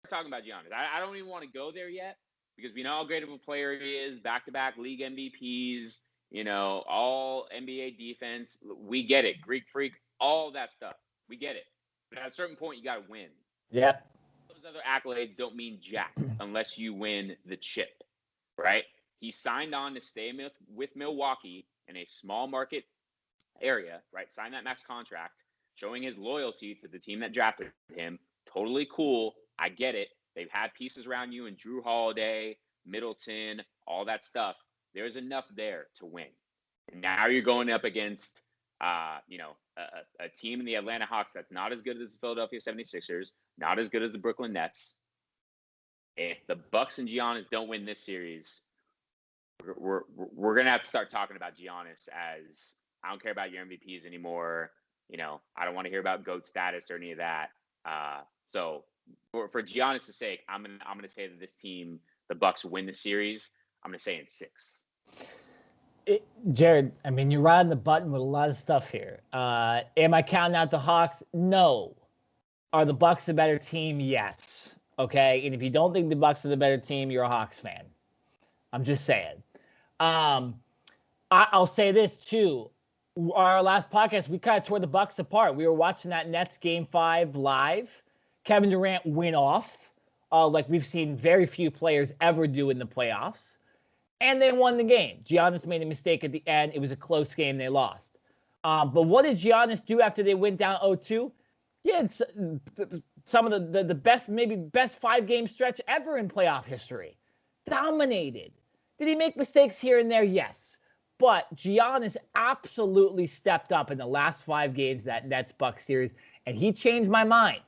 talking about Giannis. I don't even want to go there yet because we know how great of a player he is, back-to-back league MVPs, all NBA defense. We get it. Greek freak, all that stuff. We get it. But at a certain point, you got to win. Yeah. Those other accolades don't mean jack unless you win the chip, right? He signed on to stay with Milwaukee in a small market area, right? Signed that max contract, showing his loyalty to the team that drafted him. Totally cool. I get it. They've had pieces around you and Drew Holiday, Middleton, all that stuff. There's enough there to win. And now you're going up against, a team in the Atlanta Hawks that's not as good as the Philadelphia 76ers, not as good as the Brooklyn Nets. If the Bucks and Giannis don't win this series, we're going to have to start talking about Giannis as, I don't care about your MVPs anymore. I don't want to hear about GOAT status or any of that. So for Giannis' sake, I'm gonna say that this team, the Bucks, win the series. I'm gonna say in 6. Jared, I mean, you're riding the button with a lot of stuff here. Am I counting out the Hawks? No. Are the Bucks a better team? Yes. Okay. And if you don't think the Bucks are the better team, you're a Hawks fan. I'm just saying. I'll say this too. Our last podcast, we kind of tore the Bucks apart. We were watching that Nets Game 5 live. Kevin Durant went off, like we've seen very few players ever do in the playoffs. And they won the game. Giannis made a mistake at the end. It was a close game. They lost. But what did Giannis do after they went down 0-2? He had some of the best 5-game stretch ever in playoff history. Dominated. Did he make mistakes here and there? Yes. But Giannis absolutely stepped up in the last 5 games, that Nets-Bucks series, and he changed my mind.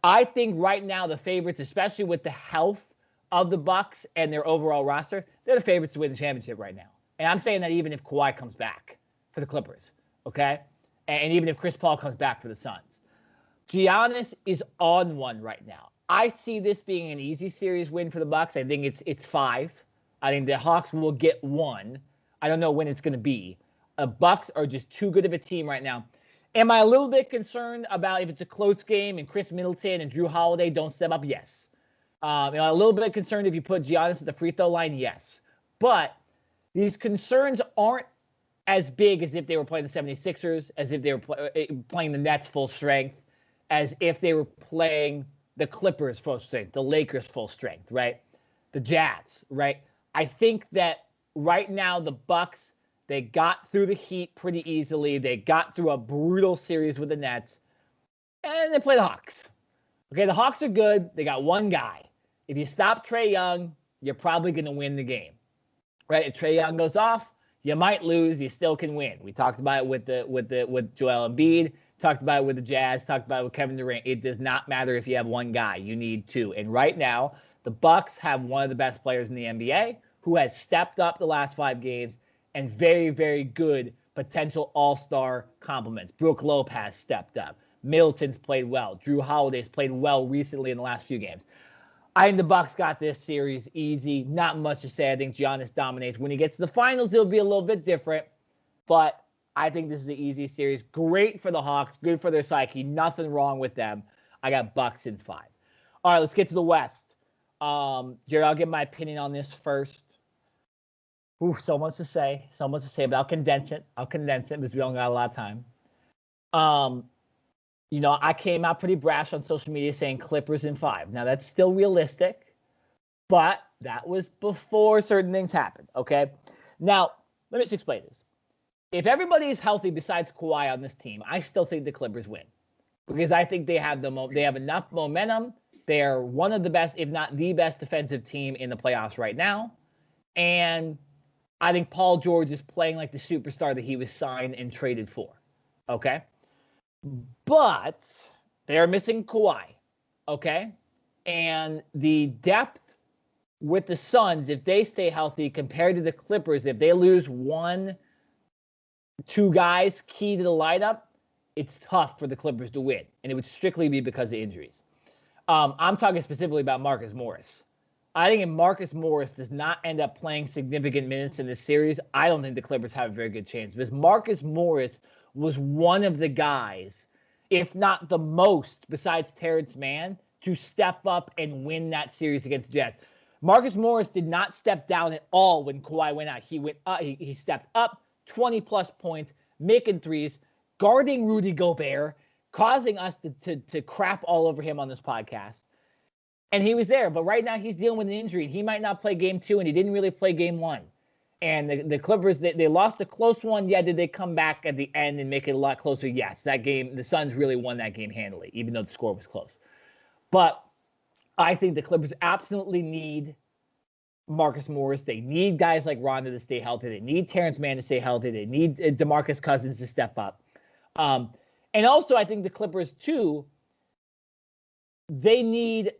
I think right now the favorites, especially with the health of the Bucks and their overall roster, they're the favorites to win the championship right now. And I'm saying that even if Kawhi comes back for the Clippers, okay? And even if Chris Paul comes back for the Suns. Giannis is on one right now. I see this being an easy series win for the Bucks. I think it's 5. I think the Hawks will get 1. I don't know when it's going to be. Bucks are just too good of a team right now. Am I a little bit concerned about if it's a close game and Chris Middleton and Drew Holiday don't step up? Yes. A little bit concerned if you put Giannis at the free throw line? Yes. But these concerns aren't as big as if they were playing the 76ers, as if they were playing the Nets full strength, as if they were playing the Clippers full strength, the Lakers full strength, right? The Jazz, right? I think that right now the Bucks, they got through the Heat pretty easily. They got through a brutal series with the Nets, and they play the Hawks. Okay, the Hawks are good. They got one guy. If you stop Trae Young, you're probably going to win the game, right? If Trae Young goes off, you might lose. You still can win. We talked about it with Joel Embiid. Talked about it with the Jazz. Talked about it with Kevin Durant. It does not matter if you have one guy. You need 2. And right now, the Bucks have one of the best players in the NBA who has stepped up the last 5 games and very, very good potential all-star compliments. Brook Lopez stepped up. Middleton's played well. Drew Holiday's played well recently in the last few games. I think the Bucks got this series easy. Not much to say. I think Giannis dominates. When he gets to the finals, it'll be a little bit different. But I think this is an easy series. Great for the Hawks. Good for their psyche. Nothing wrong with them. I got Bucks in 5. All right, let's get to the West. Jared, I'll give my opinion on this first. Ooh, so much to say, but I'll condense it because we don't got a lot of time. I came out pretty brash on social media saying Clippers in 5. Now, that's still realistic, but that was before certain things happened, okay? Now, let me just explain this. If everybody is healthy besides Kawhi on this team, I still think the Clippers win because I think they have enough momentum. They are one of the best, if not the best, defensive team in the playoffs right now, and I think Paul George is playing like the superstar that he was signed and traded for, okay? But they're missing Kawhi, okay? And the depth with the Suns, if they stay healthy compared to the Clippers, if they lose 1-2 guys key to the lineup, it's tough for the Clippers to win. And it would strictly be because of injuries. I'm talking specifically about Marcus Morris. I think if Marcus Morris does not end up playing significant minutes in this series, I don't think the Clippers have a very good chance. Because Marcus Morris was one of the guys, if not the most, besides Terrence Mann, to step up and win that series against the Jazz. Marcus Morris did not step down at all when Kawhi went out. He went up, he stepped up 20-plus points, making threes, guarding Rudy Gobert, causing us to crap all over him on this podcast. And he was there. But right now he's dealing with an injury. He might not play game 2, and he didn't really play game 1. And the Clippers, they lost a close one. Yeah, did they come back at the end and make it a lot closer? Yes. That game, the Suns really won that game handily, even though the score was close. But I think the Clippers absolutely need Marcus Morris. They need guys like Rondo to stay healthy. They need Terrence Mann to stay healthy. They need DeMarcus Cousins to step up. And also, I think the Clippers, too, they need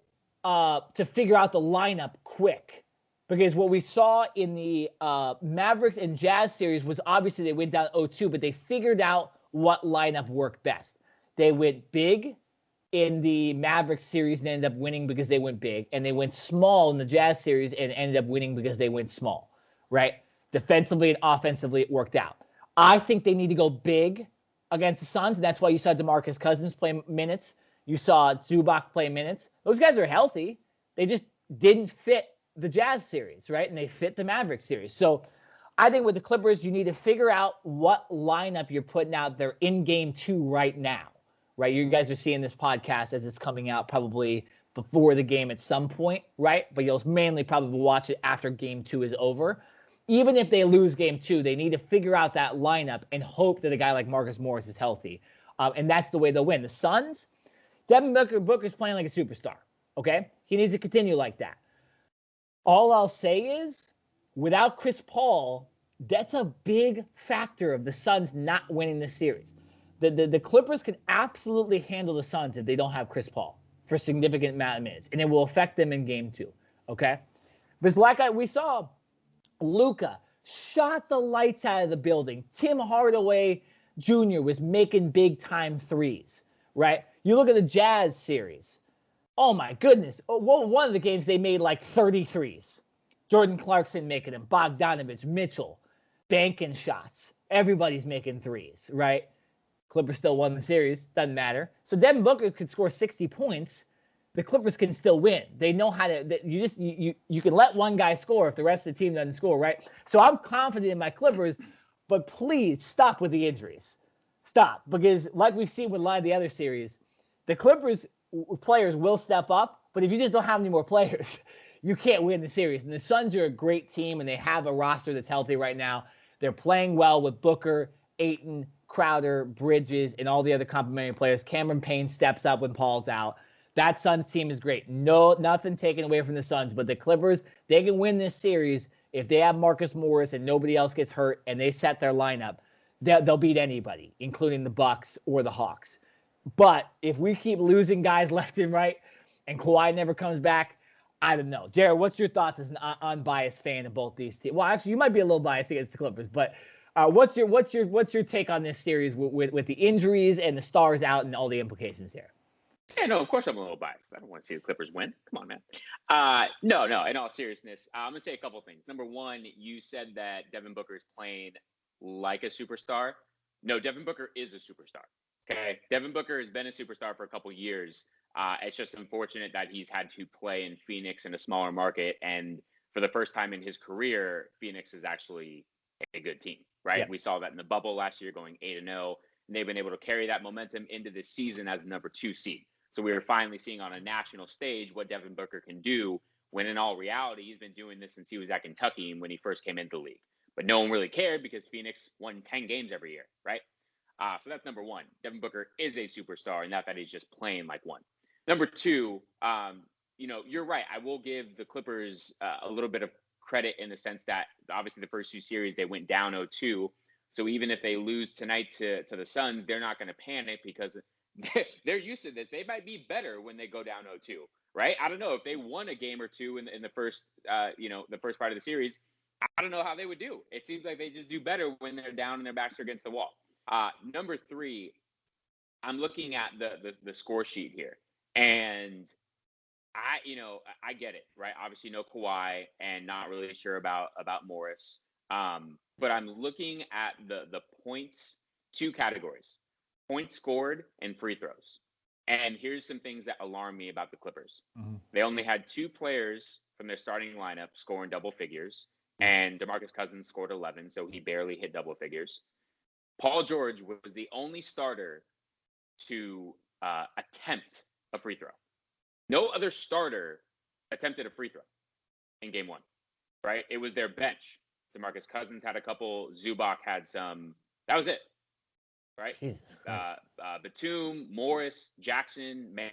to figure out the lineup quick. Because what we saw in the Mavericks and Jazz series was obviously they went down 0-2, but they figured out what lineup worked best. They went big in the Mavericks series and ended up winning because they went big. And they went small in the Jazz series and ended up winning because they went small, right? Defensively and offensively, it worked out. I think they need to go big against the Suns. And that's why you saw DeMarcus Cousins play minutes. You saw Zubac play minutes. Those guys are healthy. They just didn't fit the Jazz series, right? And they fit the Mavericks series. So I think with the Clippers, you need to figure out what lineup you're putting out there in game 2 right now, right? You guys are seeing this podcast as it's coming out probably before the game at some point, right? But you'll mainly probably watch it after game 2 is over. Even if they lose game 2, they need to figure out that lineup and hope that a guy like Marcus Morris is healthy. And that's the way they'll win. The Suns, Devin Booker's playing like a superstar, okay? He needs to continue like that. All I'll say is, without Chris Paul, that's a big factor of the Suns not winning this series. The Clippers can absolutely handle the Suns if they don't have Chris Paul for a significant amount of minutes, and it will affect them in game 2, okay? Because we saw, Luka shot the lights out of the building. Tim Hardaway Jr. was making big-time threes, right? You look at the Jazz series. Oh, my goodness. One of the games, they made like 33s. Jordan Clarkson making them. Bogdanovich, Mitchell, banking shots. Everybody's making threes, right? Clippers still won the series. Doesn't matter. So Devin Booker could score 60 points. The Clippers can still win. They know how to. You can let one guy score if the rest of the team doesn't score, right? So I'm confident in my Clippers, but please stop with the injuries. Stop. Because like we've seen with a lot of the other series, the Clippers players will step up, but if you just don't have any more players, you can't win the series. And the Suns are a great team, and they have a roster that's healthy right now. They're playing well with Booker, Ayton, Crowder, Bridges, and all the other complementary players. Cameron Payne steps up when Paul's out. That Suns team is great. No, nothing taken away from the Suns, but the Clippers, they can win this series if they have Marcus Morris and nobody else gets hurt and they set their lineup. They'll beat anybody, including the Bucks or the Hawks. But if we keep losing guys left and right and Kawhi never comes back, I don't know. Jared, what's your thoughts as an unbiased fan of both these teams? Well, actually, you might be a little biased against the Clippers, but what's your take on this series with the injuries and the stars out and all the implications here? Yeah, no, of course I'm a little biased. I don't want to see the Clippers win. Come on, man. No, in all seriousness, I'm going to say a couple of things. Number one, you said that Devin Booker is playing like a superstar. No, Devin Booker is a superstar. Okay, Devin Booker has been a superstar for a couple years. It's just unfortunate that he's had to play in Phoenix in a smaller market, and for the first time in his career, Phoenix is actually a good team, right? Yeah. We saw that in the bubble last year, going 8-0, and they've been able to carry that momentum into this season as the number 2 seed. So we are finally seeing on a national stage what Devin Booker can do, when in all reality, he's been doing this since he was at Kentucky when he first came into the league. But no one really cared because Phoenix won 10 games every year, right? So that's number one. Devin Booker is a superstar, and not that he's just playing like one. Number two, you're right. I will give the Clippers a little bit of credit in the sense that obviously the first 2 series they went down 0-2. So even if they lose tonight to the Suns, they're not going to panic because they're used to this. They might be better when they go down 0-2, right? I don't know if they won a game or two in the first, the first part of the series. I don't know how they would do. It seems like they just do better when they're down and their backs are against the wall. Number 3, I'm looking at the score sheet here, and I get it, right? Obviously, no Kawhi, and not really sure about Morris. But I'm looking at the points, 2 categories: points scored and free throws. And here's some things that alarm me about the Clippers. Mm-hmm. They only had 2 players from their starting lineup scoring double figures, and DeMarcus Cousins scored 11, so he barely hit double figures. Paul George was the only starter to attempt a free throw. No other starter attempted a free throw in game 1, right? It was their bench. DeMarcus Cousins had a couple. Zubac had some. That was it, right? Jesus Christ. Batum, Morris, Jackson, Man.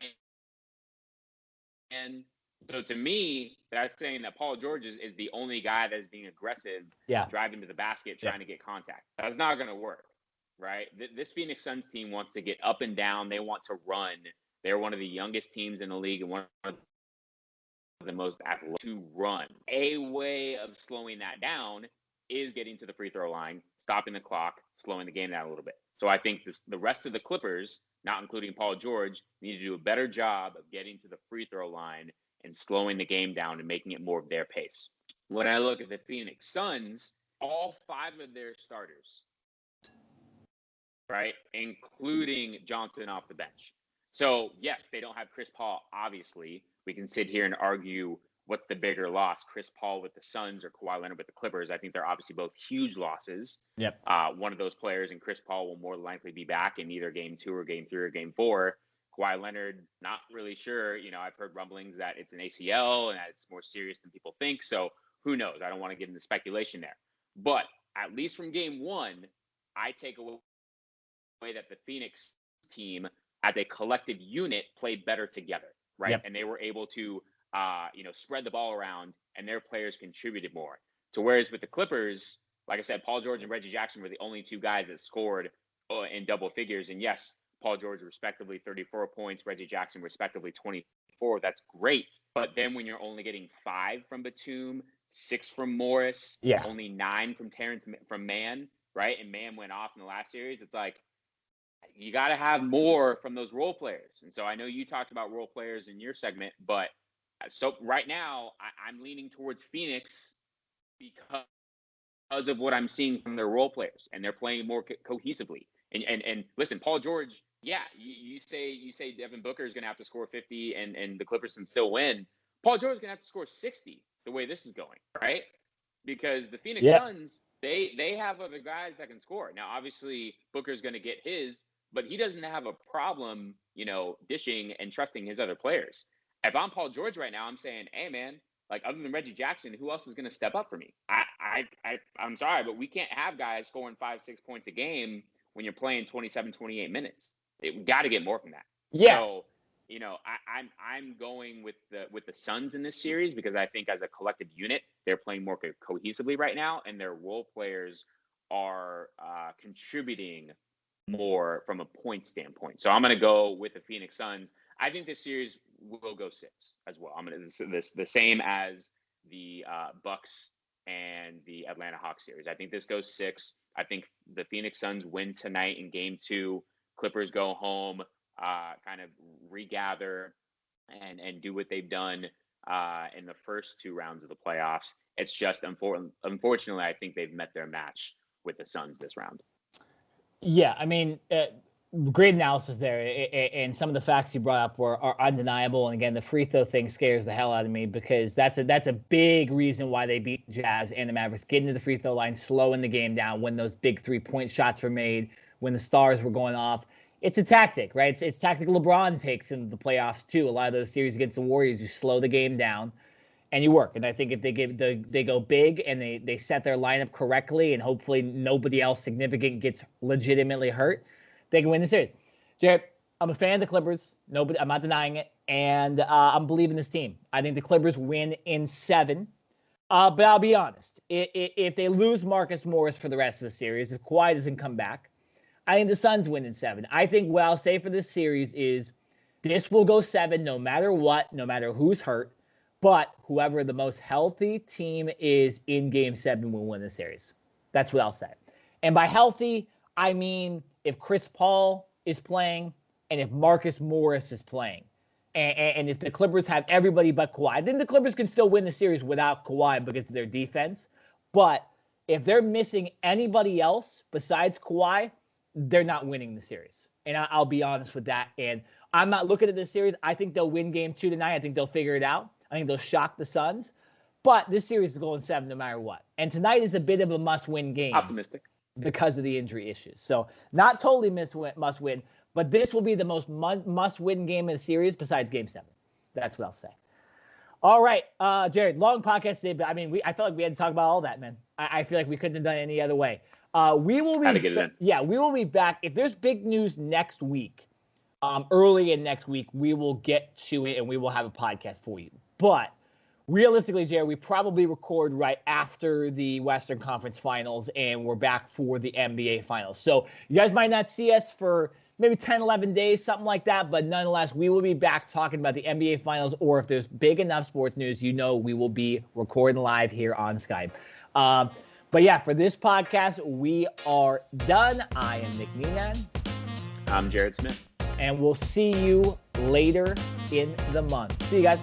So to me, that's saying that Paul George is the only guy that is being aggressive, driving to the basket, trying to get contact. That's not going to work, right? This Phoenix Suns team wants to get up and down. They want to run. They're one of the youngest teams in the league and one of the most athletic to run. A way of slowing that down is getting to the free throw line, stopping the clock, slowing the game down a little bit. So I think the rest of the Clippers, not including Paul George, need to do a better job of getting to the free throw line and slowing the game down and making it more of their pace. When I look at the Phoenix Suns, all 5 of their starters, right, including Johnson off the bench. So, yes, they don't have Chris Paul, obviously. We can sit here and argue what's the bigger loss, Chris Paul with the Suns or Kawhi Leonard with the Clippers. I think they're obviously both huge losses. Yep. One of those players and Chris Paul will more likely be back in either game 2 or game 3 or game 4. Kawhi Leonard, not really sure. I've heard rumblings that it's an ACL and that it's more serious than people think. So who knows? I don't want to get into speculation there. But at least from game 1, I take away that the Phoenix team as a collective unit played better together, right? Yep. And they were able to, spread the ball around and their players contributed more. So whereas with the Clippers, like I said, Paul George and Reggie Jackson were the only 2 guys that scored in double figures. And yes, Paul George respectively 34 points, Reggie Jackson respectively 24. That's great. But then when you're only getting 5 from Batum, 6 from Morris, only 9 from Mann, right? And Mann went off in the last series. It's like, you got to have more from those role players. And so I know you talked about role players in your segment, but so right now I'm leaning towards Phoenix because of what I'm seeing from their role players, and they're playing more cohesively. And listen, Paul George, you say Devin Booker is going to have to score 50 and the Clippers can still win. Paul George is going to have to score 60 the way this is going, right? Because the Phoenix Suns, they have other guys that can score. Now, obviously, Booker's going to get his, but he doesn't have a problem, dishing and trusting his other players. If I'm Paul George right now, I'm saying, hey, man, like other than Reggie Jackson, who else is going to step up for me? I'm sorry, but we can't have guys scoring 5-6 points a game when you're playing 27, 28 minutes. We got to get more from that. Yeah. So, I'm going with the Suns in this series because I think as a collective unit, they're playing more cohesively right now, and their role players are contributing more from a point standpoint. So I'm going to go with the Phoenix Suns. I think this series will go 6 as well. I'm going to this the same as the Bucks and the Atlanta Hawks series. I think this goes 6. I think the Phoenix Suns win tonight in game 2. Clippers go home, kind of regather and do what they've done in the first 2 rounds of the playoffs. It's just unfortunately, I think they've met their match with the Suns this round. Yeah, I mean, great analysis there, and some of the facts you brought up are undeniable. And again, the free throw thing scares the hell out of me because that's a big reason why they beat Jazz and the Mavericks. Getting to the free throw line, slowing the game down when those big 3-point shots were made, when the stars were going off. It's a tactic, right? It's tactic LeBron takes in the playoffs too. A lot of those series against the Warriors, you slow the game down and you work. And I think if they go big and they set their lineup correctly and hopefully nobody else significant gets legitimately hurt, they can win the series. Jared, I'm a fan of the Clippers. I'm not denying it. And I'm believing this team. I think the Clippers win in 7. But I'll be honest. If they lose Marcus Morris for the rest of the series, if Kawhi doesn't come back, I think the Suns win in 7. I think what I'll say for this series is this will go 7 no matter what, no matter who's hurt. But whoever the most healthy team is in Game 7 will win the series. That's what I'll say. And by healthy, I mean if Chris Paul is playing and if Marcus Morris is playing. And if the Clippers have everybody but Kawhi, then the Clippers can still win the series without Kawhi because of their defense. But if they're missing anybody else besides Kawhi, they're not winning the series. And I'll be honest with that. And I'm not looking at this series. I think they'll win game 2 tonight. I think they'll figure it out. I think they'll shock the Suns. But this series is going 7 no matter what. And tonight is a bit of a must-win game. Optimistic. Because of the injury issues. So not totally must-win, but this will be the most must-win game in the series besides game 7. That's what I'll say. All right, Jared, long podcast today, but I mean, I felt like we had to talk about all that, man. I feel like we couldn't have done it any other way. We will be Had to get it in. Yeah, we will be back. If there's big news next week, early in next week, we will get to it and we will have a podcast for you. But realistically, Jared, we probably record right after the Western Conference Finals, and we're back for the NBA Finals. So you guys might not see us for maybe 10, 11 days, something like that. But nonetheless, we will be back talking about the NBA Finals, or if there's big enough sports news, we will be recording live here on Skype. But yeah, for this podcast, we are done. I am Nick Nenad. I'm Jared Smith. And we'll see you later in the month. See you guys.